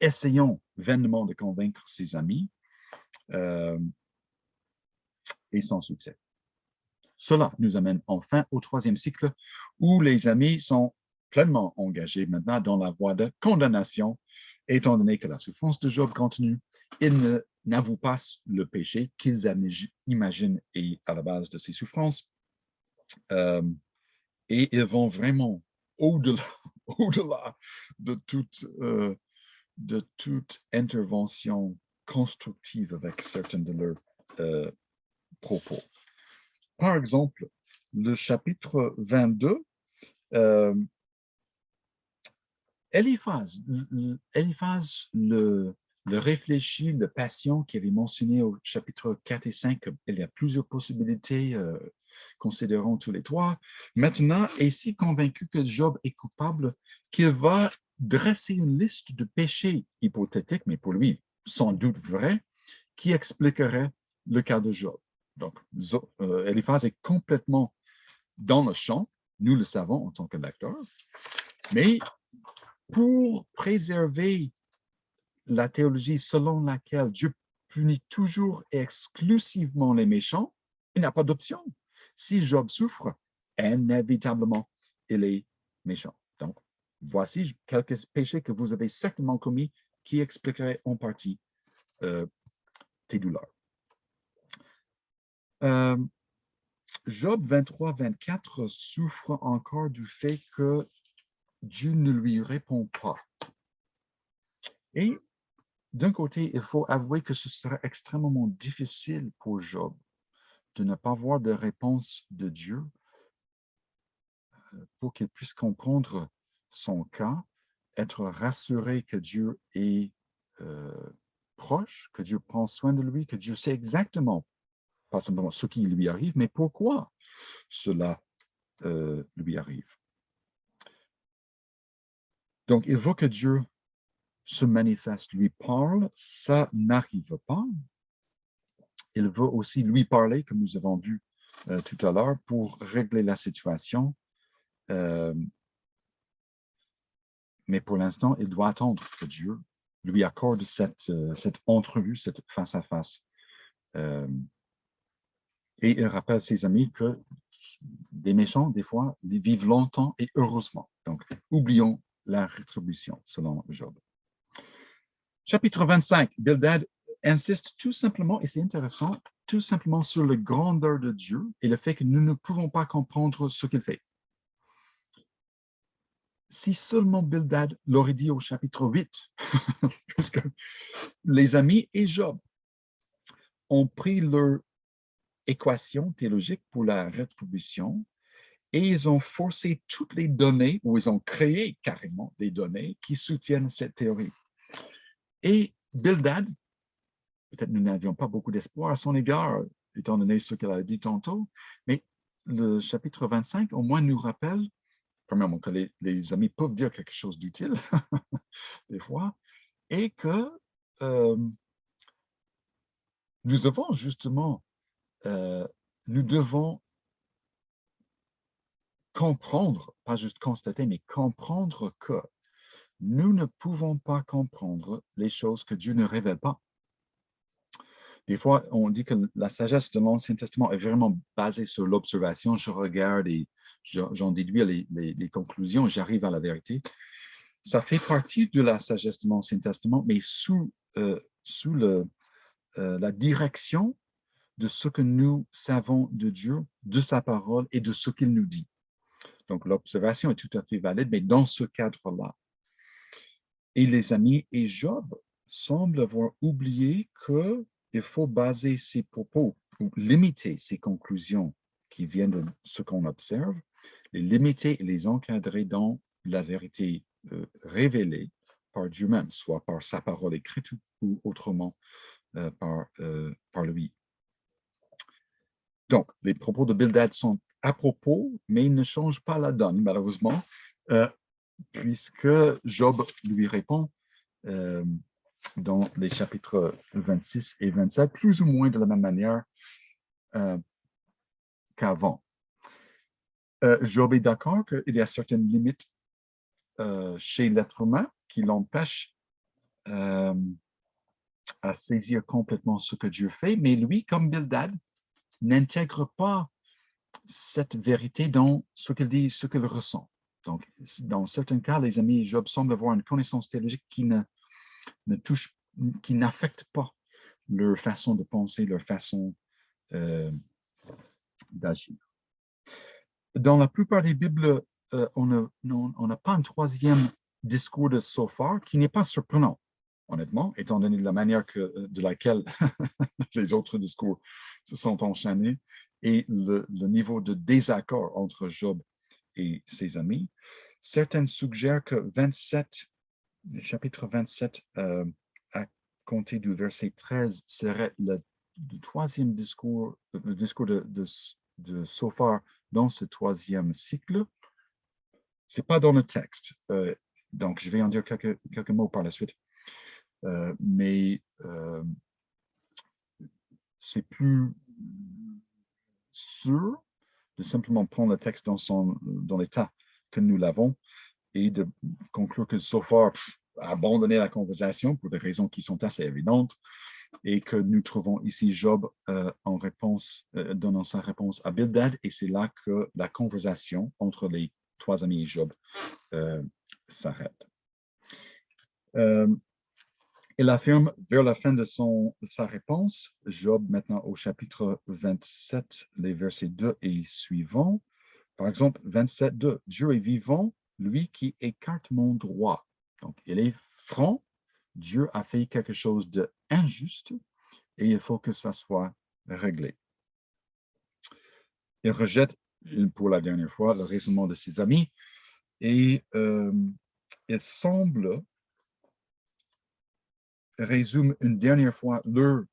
essayons vainement de convaincre ses amis et sans succès. Cela nous amène enfin au 3e cycle où les amis sont pleinement engagés maintenant dans la voie de condamnation, étant donné que la souffrance de Job continue. Ils n'avouent pas le péché qu'ils imaginent est à la base de ces souffrances. Et ils vont vraiment au-delà de toute intervention constructive avec certains de leurs propos. Par exemple, le chapitre 22, Eliphaz, le le réfléchi, le patient qui avait mentionné au chapitre 4 et 5, il y a plusieurs possibilités, considérons tous les trois. Maintenant, est si convaincu que Job est coupable qu'il va dresser une liste de péchés hypothétiques, mais pour lui, sans doute vrai, qui expliquerait le cas de Job. Donc, Eliphaz est complètement dans le champ, nous le savons en tant que lecteur, mais pour préserver la théologie selon laquelle Dieu punit toujours et exclusivement les méchants, il n'a pas d'option. Si Job souffre, inévitablement, il est méchant. Donc, voici quelques péchés que vous avez certainement commis qui expliqueraient en partie tes douleurs. Job 23-24 souffre encore du fait que Dieu ne lui répond pas. Et d'un côté, il faut avouer que ce serait extrêmement difficile pour Job de ne pas avoir de réponse de Dieu pour qu'il puisse comprendre son cas, être rassuré que Dieu est proche, que Dieu prend soin de lui, que Dieu sait exactement, pas simplement ce qui lui arrive, mais pourquoi cela lui arrive. Donc, il veut que Dieu se manifeste, lui parle, ça n'arrive pas. Il veut aussi lui parler, comme nous avons vu tout à l'heure, pour régler la situation. Mais pour l'instant, il doit attendre que Dieu lui accorde cette entrevue, cette face-à-face. Et il rappelle ses amis que des méchants, des fois, ils vivent longtemps et heureusement. Donc, oublions la rétribution, selon Job. Chapitre 25, Bildad insiste tout simplement, et c'est intéressant, tout simplement sur la grandeur de Dieu et le fait que nous ne pouvons pas comprendre ce qu'il fait. Si seulement Bildad l'aurait dit au chapitre 8, puisque les amis et Job ont pris leur équation théologique pour la rétribution et ils ont forcé toutes les données, ou ils ont créé carrément des données qui soutiennent cette théorie. Et Bildad, peut-être nous n'avions pas beaucoup d'espoir à son égard, étant donné ce qu'elle a dit tantôt, mais le chapitre 25, au moins, nous rappelle, premièrement, que les amis peuvent dire quelque chose d'utile, des fois, et que nous avons justement, nous devons comprendre, pas juste constater, mais comprendre que nous ne pouvons pas comprendre les choses que Dieu ne révèle pas. Des fois, on dit que la sagesse de l'Ancien Testament est vraiment basée sur l'observation. Je regarde et j'en déduis les conclusions, j'arrive à la vérité. Ça fait partie de la sagesse de l'Ancien Testament, mais sous la direction de ce que nous savons de Dieu, de sa parole et de ce qu'il nous dit. Donc, l'observation est tout à fait valide, mais dans ce cadre-là. Et les amis et Job semblent avoir oublié qu'il faut baser ses propos ou limiter ses conclusions qui viennent de ce qu'on observe, les limiter et les encadrer dans la vérité révélée par Dieu même, soit par sa parole écrite ou autrement par lui. Donc, les propos de Bildad sont à propos, mais ils ne changent pas la donne, malheureusement, puisque Job lui répond dans les chapitres 26 et 27, plus ou moins de la même manière qu'avant. Job est d'accord qu'il y a certaines limites chez l'être humain qui l'empêchent à saisir complètement ce que Dieu fait, mais lui, comme Bildad, n'intègre pas cette vérité dans ce qu'il dit, ce qu'il ressent. Donc, dans certains cas, les amis, Job semble avoir une connaissance théologique qui qui n'affecte pas leur façon de penser, leur façon d'agir. Dans la plupart des Bibles, on n'a pas un troisième discours de Sophar qui n'est pas surprenant, honnêtement, étant donné de la manière de laquelle les autres discours se sont enchaînés et le niveau de désaccord entre Job et ses amis. Certains suggèrent que chapitre 27 compter du verset 13 serait le troisième discours, le discours de Sophar dans ce troisième cycle. Ce n'est pas dans le texte, donc je vais en dire quelques mots par la suite. Mais c'est plus sûr de simplement prendre le texte dans l'état que nous l'avons et de conclure que Sophar a abandonné la conversation pour des raisons qui sont assez évidentes et que nous trouvons ici Job en réponse, donnant sa réponse à Bildad, et c'est là que la conversation entre les trois amis et Job s'arrête. Il affirme vers la fin de sa réponse, Job maintenant au chapitre 27, les versets 2 et suivants. Par exemple, 27, 2, Dieu est vivant, lui qui écarte mon droit. Donc, il est franc, Dieu a fait quelque chose d'injuste et il faut que ça soit réglé. Il rejette, pour la dernière fois, le raisonnement de ses amis et il semble résume une dernière fois leurs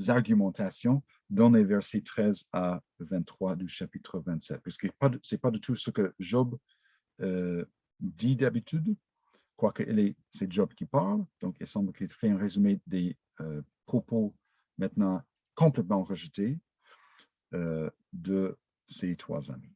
argumentations dans les versets 13 à 23 du chapitre 27, puisque ce n'est pas du tout ce que Job dit d'habitude, quoique c'est Job qui parle, donc il semble qu'il fait un résumé des propos maintenant complètement rejetés de ses trois amis.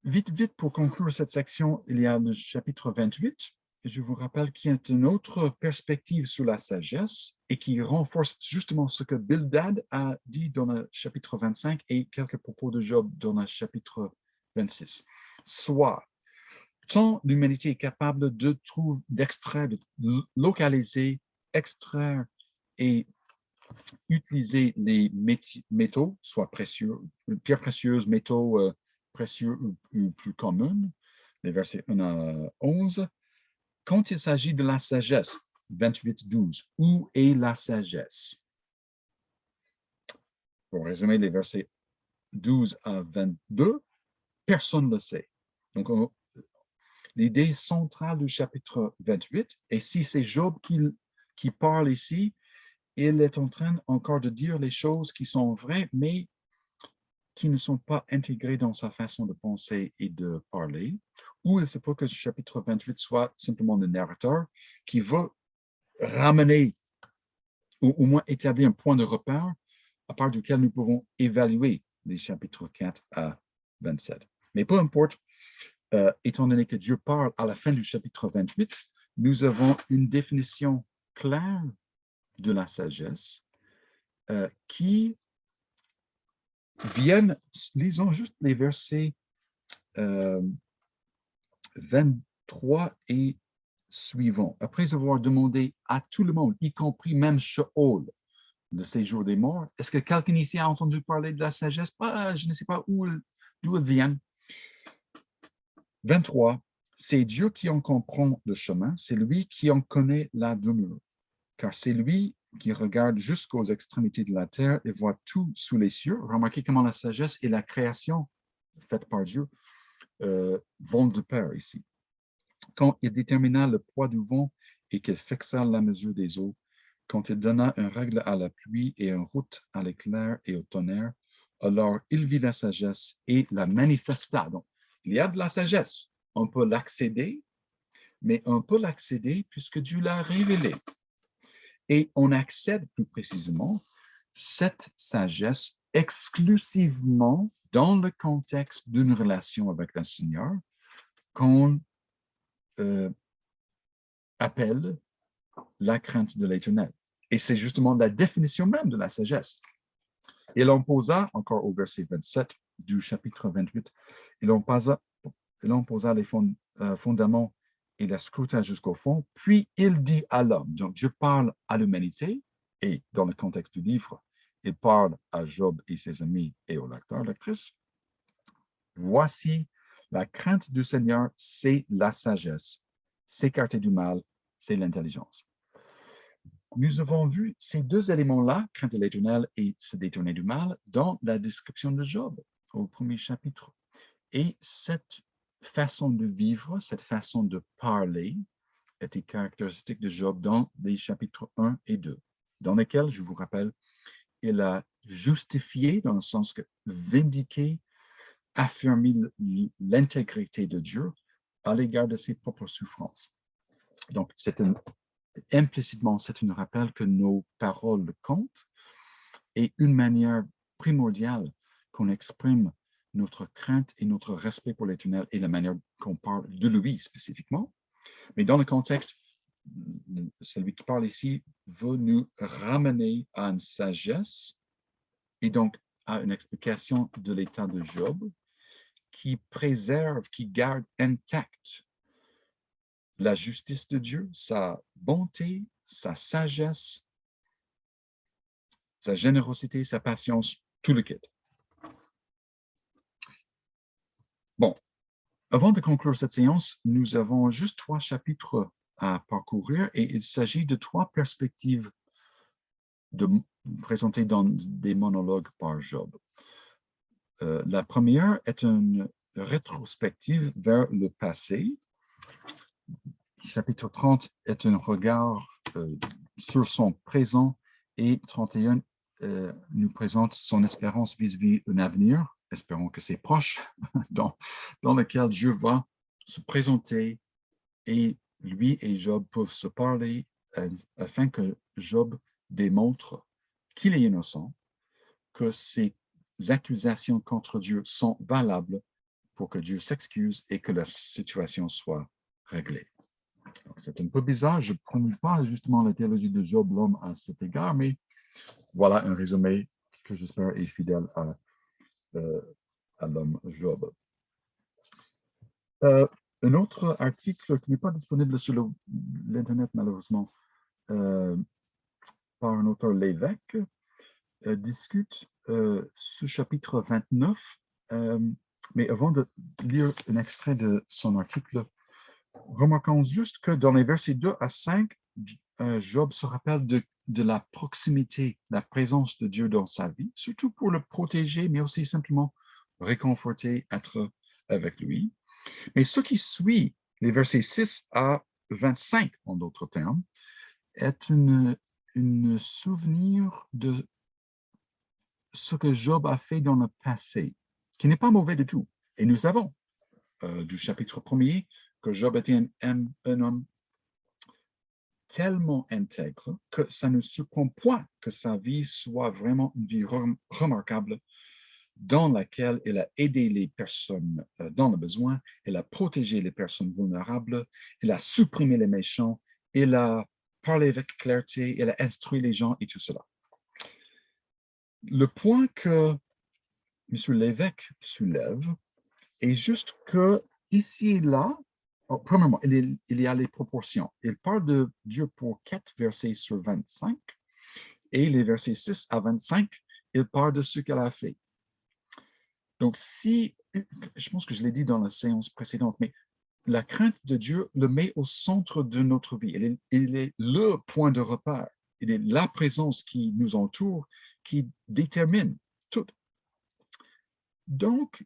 Vite, pour conclure cette section, il y a le chapitre 28, et je vous rappelle qu'il y a une autre perspective sur la sagesse et qui renforce justement ce que Bildad a dit dans le chapitre 25 et quelques propos de Job dans le chapitre 26. Soit, tant l'humanité est capable d'extraire, de localiser, extraire et utiliser les métaux, soit précieux, pierres précieuses, métaux précieux ou plus communs, les versets 1 à 11, quand il s'agit de la sagesse, 28-12, où est la sagesse? Pour résumer les versets 12 à 22, personne ne le sait. Donc, l'idée centrale du chapitre 28, et si c'est Job qui parle ici, il est en train encore de dire les choses qui sont vraies, mais qui ne sont pas intégrées dans sa façon de penser et de parler, ou il se peut que ce chapitre 28 soit simplement le narrateur qui veut ramener, ou au moins établir un point de repère à part duquel nous pouvons évaluer les chapitres 4 à 27. Mais peu importe, étant donné que Dieu parle à la fin du chapitre 28, nous avons une définition claire de la sagesse qui viennent, lisons juste les versets 23 et suivants. Après avoir demandé à tout le monde, y compris même Sheol, le séjour des morts, est-ce que quelqu'un ici a entendu parler de la sagesse? Je ne sais pas d'où elle vient. 23, c'est Dieu qui en comprend le chemin, c'est lui qui en connaît la demeure, car c'est lui qui regarde jusqu'aux extrémités de la terre et voit tout sous les cieux. Remarquez comment la sagesse et la création faite par Dieu vont de pair ici. Quand il détermina le poids du vent et qu'il fixa la mesure des eaux, quand il donna une règle à la pluie et une route à l'éclair et au tonnerre, alors il vit la sagesse et la manifesta. Donc, il y a de la sagesse. On peut l'accéder, mais on peut l'accéder puisque Dieu l'a révélé. Et on accède plus précisément cette sagesse exclusivement dans le contexte d'une relation avec le Seigneur qu'on appelle la crainte de l'Éternel. Et c'est justement la définition même de la sagesse. Il en posa, encore au verset 27 du chapitre 28, il en posa les fondements et la scruta jusqu'au fond, puis il dit à l'homme, donc je parle à l'humanité, et dans le contexte du livre, il parle à Job et ses amis et aux lecteurs, lectrices. Voici, la crainte du Seigneur, c'est la sagesse. S'écarter du mal, c'est l'intelligence. Nous avons vu ces deux éléments-là, crainte de l'Éternel et se détourner du mal, dans la description de Job, au premier chapitre. Et cette façon de vivre, cette façon de parler, était caractéristique de Job dans les chapitres 1 et 2, dans lesquels, je vous rappelle, il a justifié, dans le sens que vindiqué, affirmé l'intégrité de Dieu à l'égard de ses propres souffrances. Donc, implicitement, c'est un rappel que nos paroles comptent et une manière primordiale qu'on exprime notre crainte et notre respect pour l'Éternel et la manière qu'on parle de lui spécifiquement. Mais dans le contexte, celui qui parle ici veut nous ramener à une sagesse et donc à une explication de l'état de Job qui préserve, qui garde intacte la justice de Dieu, sa bonté, sa sagesse, sa générosité, sa patience, tout le kit. Bon, avant de conclure cette séance, nous avons juste 3 chapitres à parcourir et il s'agit de 3 perspectives présentées dans des monologues par Job. La première est une rétrospective vers le passé. Chapitre 30 est un regard sur son présent et 31 nous présente son espérance vis-à-vis un avenir, espérons que c'est proche, dans lequel Dieu va se présenter et lui et Job peuvent se parler afin que Job démontre qu'il est innocent, que ses accusations contre Dieu sont valables pour que Dieu s'excuse et que la situation soit réglée. C'est un peu bizarre, je ne promets pas justement la théologie de Job, l'homme, à cet égard, mais voilà un résumé que j'espère est fidèle à l'homme Job. Un autre article qui n'est pas disponible sur l'Internet, malheureusement, par un auteur, Lévesque, discute ce chapitre 29, mais avant de lire un extrait de son article, remarquons juste que dans les versets 2 à 5, Job se rappelle de la proximité, la présence de Dieu dans sa vie, surtout pour le protéger, mais aussi simplement réconforter, être avec lui. Mais ce qui suit, les versets 6 à 25, en d'autres termes, est un souvenir de ce que Job a fait dans le passé, qui n'est pas mauvais du tout. Et nous savons du chapitre 1er que Job était un homme tellement intègre que ça ne surprend point que sa vie soit vraiment une vie remarquable dans laquelle il a aidé les personnes dans le besoin, il a protégé les personnes vulnérables, il a supprimé les méchants, il a parlé avec clarté, il a instruit les gens et tout cela. Le point que M. Lévesque soulève est juste que ici et là, premièrement, il y a les proportions. Il parle de Dieu pour 4 versets sur 25 et les versets 6 à 25, il parle de ce qu'elle a fait. Donc, je pense que je l'ai dit dans la séance précédente, mais la crainte de Dieu le met au centre de notre vie. Il est le point de repère. Il est la présence qui nous entoure, qui détermine tout. Donc,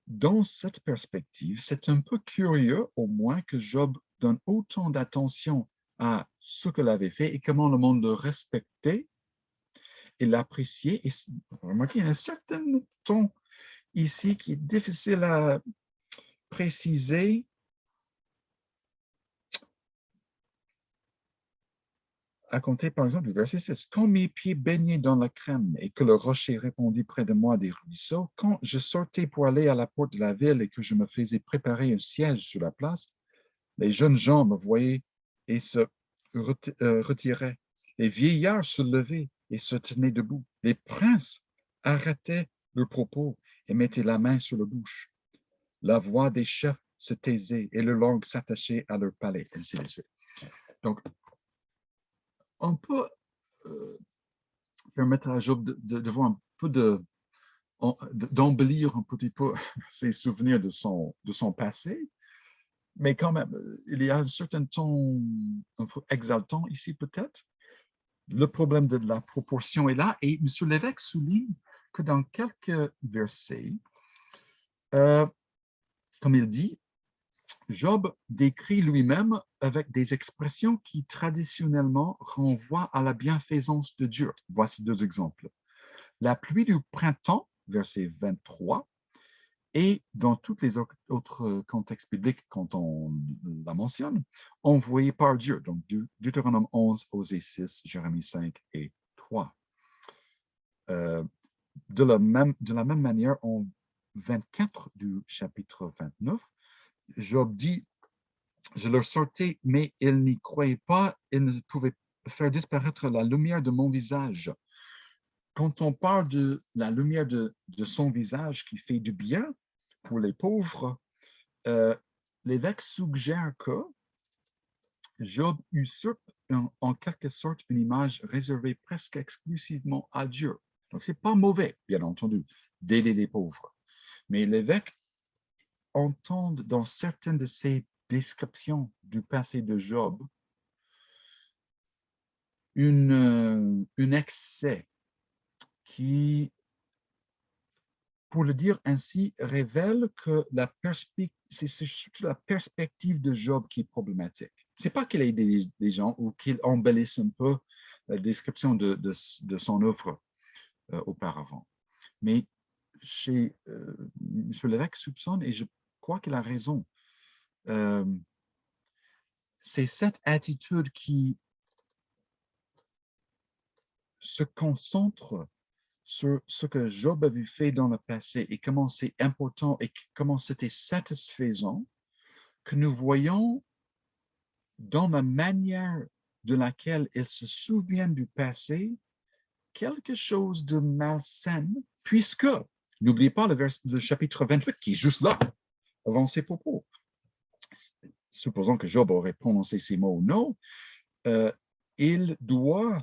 dans cette perspective, c'est un peu curieux, au moins, que Job donne autant d'attention à ce qu'il avait fait et comment le monde le respectait et l'appréciait. Et remarquez, il y a un certain ton ici qui est difficile à préciser. À compter, par exemple, du verset 6. Quand mes pieds baignaient dans la crème et que le rocher répondit près de moi des ruisseaux, quand je sortais pour aller à la porte de la ville et que je me faisais préparer un siège sur la place, les jeunes gens me voyaient et se retiraient. Les vieillards se levaient et se tenaient debout. Les princes arrêtaient leurs propos et mettaient la main sur la bouche. La voix des chefs se taisait et leur langue s'attachait à leur palais, ainsi de suite. Donc, on peut permettre à Job de voir un peu d'embellir un petit peu ses souvenirs de son passé, mais quand même, il y a un certain ton un peu exaltant ici peut-être. Le problème de la proportion est là, et M. Lévesque souligne que dans quelques versets, comme il dit, Job décrit lui-même avec des expressions qui traditionnellement renvoient à la bienfaisance de Dieu. Voici deux exemples. La pluie du printemps, verset 23, et dans tous les autres contextes bibliques, quand on la mentionne, envoyée par Dieu. Donc, Deutéronome 11, Osée 6, Jérémie 5 et 3. De la même manière, en 24 du chapitre 29, Job dit, « Je leur sortais, mais ils n'y croyaient pas, ils ne pouvaient faire disparaître la lumière de mon visage. » Quand on parle de la lumière de son visage qui fait du bien pour les pauvres, l'évêque suggère que Job usurpe en quelque sorte une image réservée presque exclusivement à Dieu. Donc, ce n'est pas mauvais, bien entendu, d'aider les pauvres. Mais l'évêque entend dans certaines de ses descriptions du passé de Job un excès qui, pour le dire ainsi, révèle que c'est surtout la perspective de Job qui est problématique. Ce n'est pas qu'il ait des gens ou qu'il embellisse un peu la description de son œuvre auparavant. Mais M. Lévesque soupçonne, et je crois qu'il a raison, c'est cette attitude qui se concentre sur ce que Job avait fait dans le passé et comment c'est important et comment c'était satisfaisant, que nous voyons dans la manière de laquelle il se souvient du passé quelque chose de malsain, puisque, n'oubliez pas le chapitre 28 qui est juste là, avant ses propos. Supposons que Job aurait prononcé ces mots ou non, il doit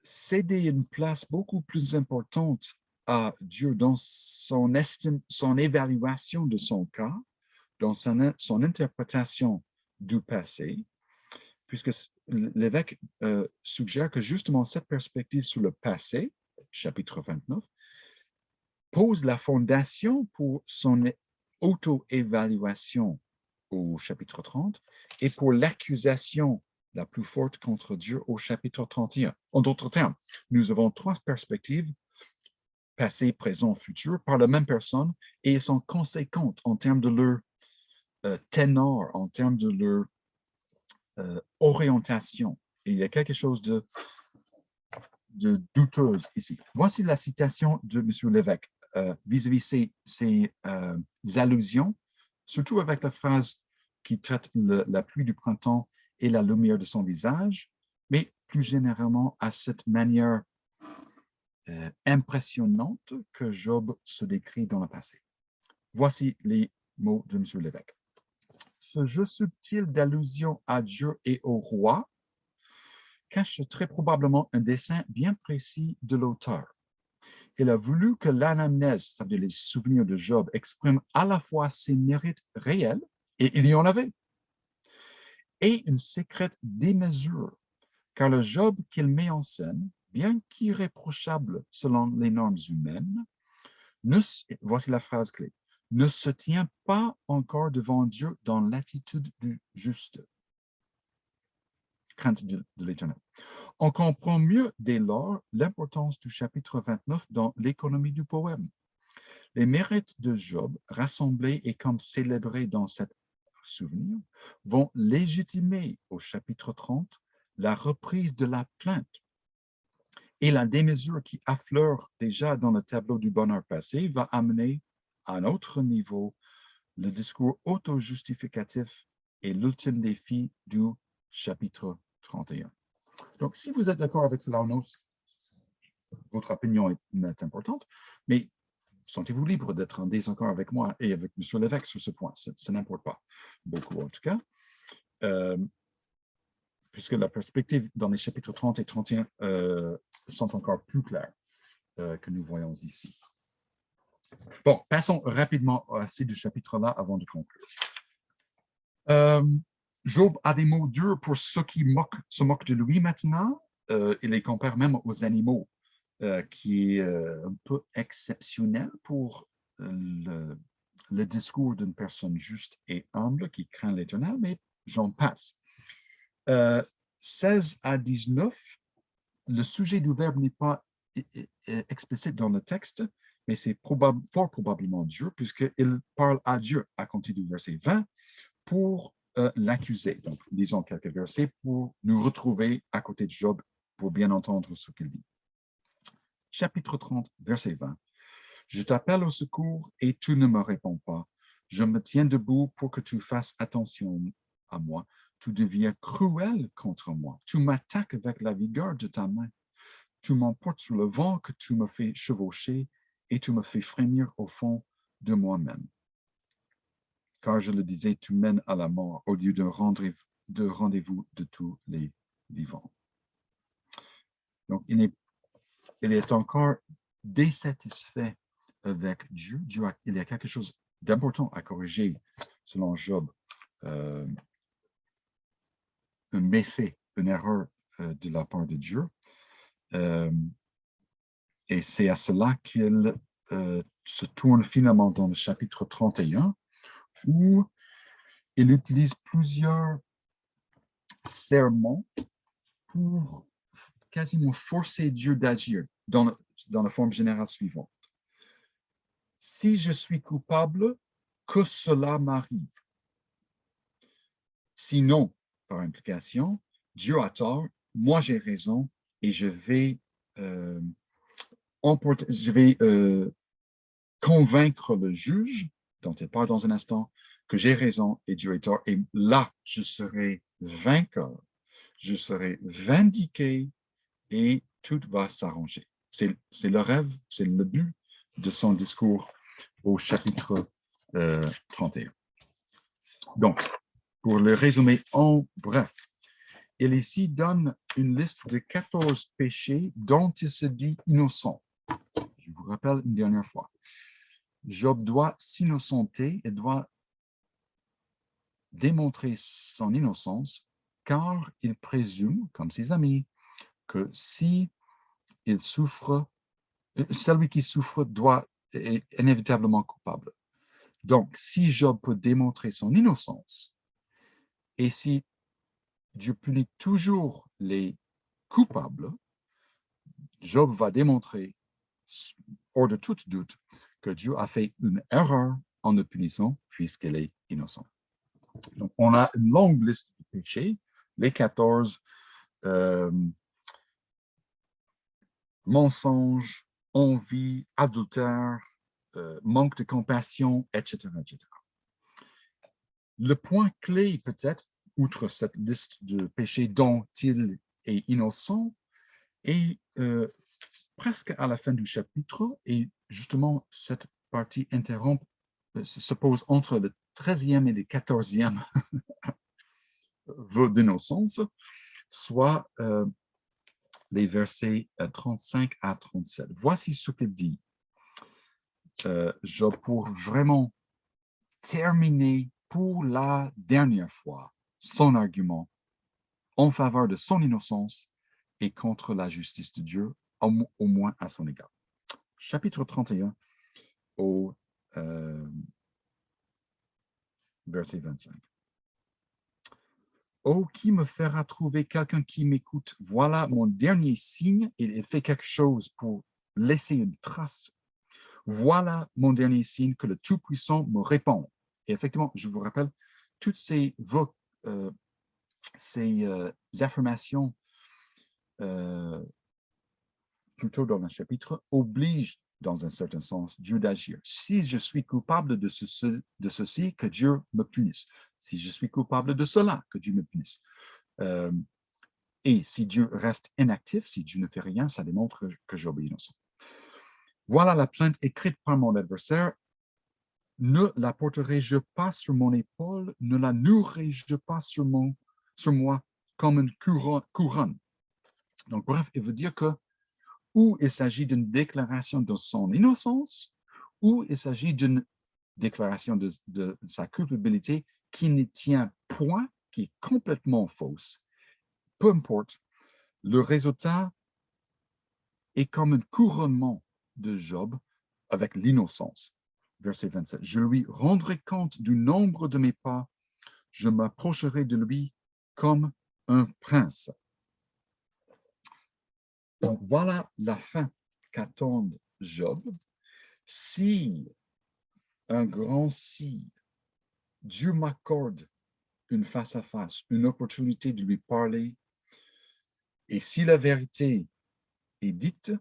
céder une place beaucoup plus importante à Dieu dans son estime, son évaluation de son cas, dans son interprétation du passé, puisque l'évêque suggère que justement cette perspective sur le passé, chapitre 29, pose la fondation pour son auto-évaluation au chapitre 30 et pour l'accusation la plus forte contre Dieu au chapitre 31. En d'autres termes, nous avons trois perspectives, passé, présent, futur, par la même personne et elles sont conséquentes en termes de leur ténor, en termes de leur orientation. Et il y a quelque chose de douteuse ici. Voici la citation de M. Lévesque vis-à-vis ces allusions, surtout avec la phrase qui traite la pluie du printemps et la lumière de son visage, mais plus généralement à cette manière impressionnante que Job se décrit dans le passé. Voici les mots de M. Lévesque. Ce jeu subtil d'allusion à Dieu et au roi cache très probablement un dessein bien précis de l'auteur. Il a voulu que l'anamnèse, c'est-à-dire les souvenirs de Job, exprime à la fois ses mérites réels, et il y en avait, et une secrète démesure, car le Job qu'il met en scène, bien qu'irréprochable selon les normes humaines, voici la phrase clé, ne se tient pas encore devant Dieu dans l'attitude du juste. Crainte de l'Éternel. On comprend mieux dès lors l'importance du chapitre 29 dans l'économie du poème. Les mérites de Job, rassemblés et comme célébrés dans cet souvenir, vont légitimer au chapitre 30 la reprise de la plainte. Et la démesure qui affleure déjà dans le tableau du bonheur passé va amener à un autre niveau le discours auto-justificatif et l'ultime défi du chapitre 31. Donc, si vous êtes d'accord avec cela ou non, votre opinion est importante, mais sentez-vous libre d'être en désaccord avec moi et avec M. Lévesque sur ce point. Ça n'importe pas beaucoup, en tout cas, puisque la perspective dans les chapitres 30 et 31 sont encore plus claires que nous voyons ici. Bon, passons rapidement à ces deux chapitres-là avant de conclure. Job a des mots durs pour ceux qui se moquent de lui maintenant. Il les compare même aux animaux, qui est un peu exceptionnel pour le discours d'une personne juste et humble qui craint l'Éternel, mais j'en passe. 16 à 19, le sujet du verbe n'est pas explicite dans le texte, mais c'est fort probablement Dieu, puisqu'il parle à Dieu à compter du verset 20 pour l'accuser. Donc, lisons quelques versets pour nous retrouver à côté de Job pour bien entendre ce qu'il dit. Chapitre 30, verset 20. Je t'appelle au secours et tu ne me réponds pas. Je me tiens debout pour que tu fasses attention à moi. Tu deviens cruel contre moi. Tu m'attaques avec la vigueur de ta main. Tu m'emportes sur le vent que tu me fais chevaucher et tu me fais frémir au fond de moi-même. Car je le disais, tu mènes à la mort au lieu de rendez-vous de tous les vivants. Donc, il est encore désatisfait avec Dieu. Il y a quelque chose d'important à corriger, selon Job, un méfait, une erreur de la part de Dieu. Et c'est à cela qu'il se tourne finalement dans le chapitre 31, où il utilise plusieurs sermons pour quasiment forcer Dieu d'agir dans la forme générale suivante. Si je suis coupable, que cela m'arrive. Sinon, par implication, Dieu a tort, moi j'ai raison et je vais convaincre le juge, dont il parle dans un instant, que j'ai raison et Dieu est tort. Et là, je serai vainqueur, je serai vindiqué et tout va s'arranger. C'est le rêve, c'est le but de son discours au chapitre 31. Donc, pour le résumer en bref, il ici donne une liste de 14 péchés dont il se dit innocent. Je vous rappelle une dernière fois. Job doit s'innocenter et doit démontrer son innocence car il présume, comme ses amis, que si il souffre, celui qui souffre est inévitablement coupable. Donc, si Job peut démontrer son innocence et si Dieu punit toujours les coupables, Job va démontrer, hors de tout doute, que Dieu a fait une erreur en le punissant puisqu'il est innocent. Donc, on a une longue liste de péchés, les 14 mensonges, envie, adultère, manque de compassion, etc., etc. Le point clé, peut-être, outre cette liste de péchés dont il est innocent, est presque à la fin du chapitre, et justement, cette partie se pose entre le 13e et le 14e vœu d'innocence, soit les versets 35 à 37. Voici ce qu'il dit. Pour vraiment terminer pour la dernière fois son argument en faveur de son innocence et contre la justice de Dieu, au moins à son égard. Chapitre 31 au verset 25. Oh, qui me fera trouver quelqu'un qui m'écoute? Voilà mon dernier signe. Il fait quelque chose pour laisser une trace. Voilà mon dernier signe que le Tout-Puissant me répond. Et effectivement, je vous rappelle, toutes ces affirmations plutôt dans le chapitre obligent, dans un certain sens, Dieu d'agir. Si je suis coupable de ceci, que Dieu me punisse. Si je suis coupable de cela, que Dieu me punisse. Et si Dieu reste inactif, si Dieu ne fait rien, ça démontre que j'obéis innocent. Voilà la plainte écrite par mon adversaire. Ne la porterai-je pas sur mon épaule, ne la nourrai-je pas sur moi comme une couronne. Donc, bref, il veut dire que ou il s'agit d'une déclaration de son innocence, ou il s'agit d'une déclaration de sa culpabilité qui ne tient point, qui est complètement fausse. Peu importe, le résultat est comme un couronnement de Job avec l'innocence. verset 27. Je lui rendrai compte du nombre de mes pas, je m'approcherai de lui comme un prince. Donc voilà la fin qu'attend Job. Si, un grand si, Dieu m'accorde une face-à-face, une opportunité de lui parler, et si la vérité est dite,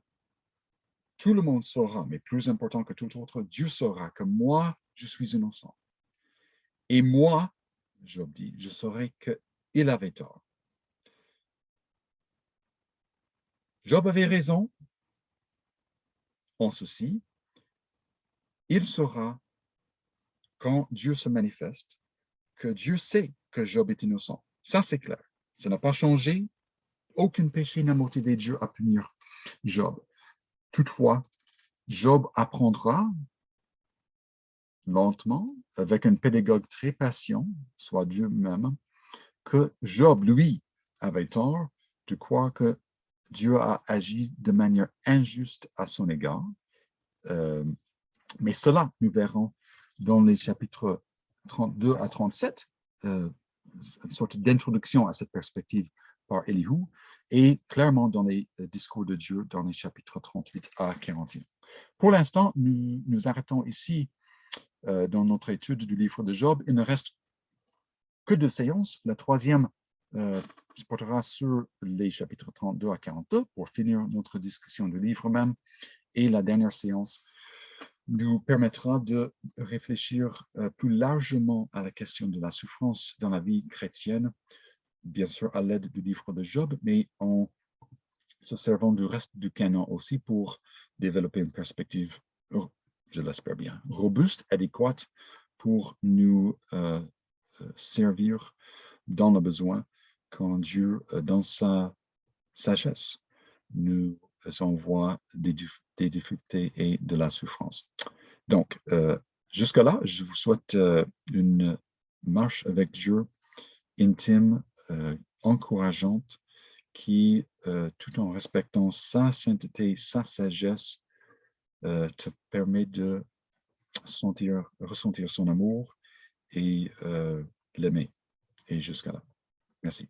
tout le monde saura, mais plus important que tout autre, Dieu saura que moi, je suis innocent. Et moi, Job dit, je saurai qu'il avait tort. Job avait raison en ceci. Il saura, quand Dieu se manifeste, que Dieu sait que Job est innocent. Ça, c'est clair. Ça n'a pas changé. Aucun péché n'a motivé Dieu à punir Job. Toutefois, Job apprendra lentement, avec un pédagogue très patient, soit Dieu même, que Job, lui, avait tort de croire que Dieu a agi de manière injuste à son égard. Mais cela, nous verrons dans les chapitres 32 à 37, une sorte d'introduction à cette perspective par Elihu, et clairement dans les discours de Dieu dans les chapitres 38 à 41. Pour l'instant, nous arrêtons ici dans notre étude du livre de Job. Il ne reste que 2 séances. La troisième se portera sur les chapitres 32 à 42 pour finir notre discussion du livre même. Et la dernière séance nous permettra de réfléchir plus largement à la question de la souffrance dans la vie chrétienne, bien sûr à l'aide du livre de Job, mais en se servant du reste du canon aussi pour développer une perspective, je l'espère bien, robuste, adéquate pour nous servir dans le besoin quand Dieu, dans sa sagesse, nous envoie des difficultés et de la souffrance. Donc, jusque-là, je vous souhaite une marche avec Dieu intime, encourageante, qui, tout en respectant sa sainteté, sa sagesse, te permet de ressentir son amour et l'aimer. Et jusqu'à là. Merci.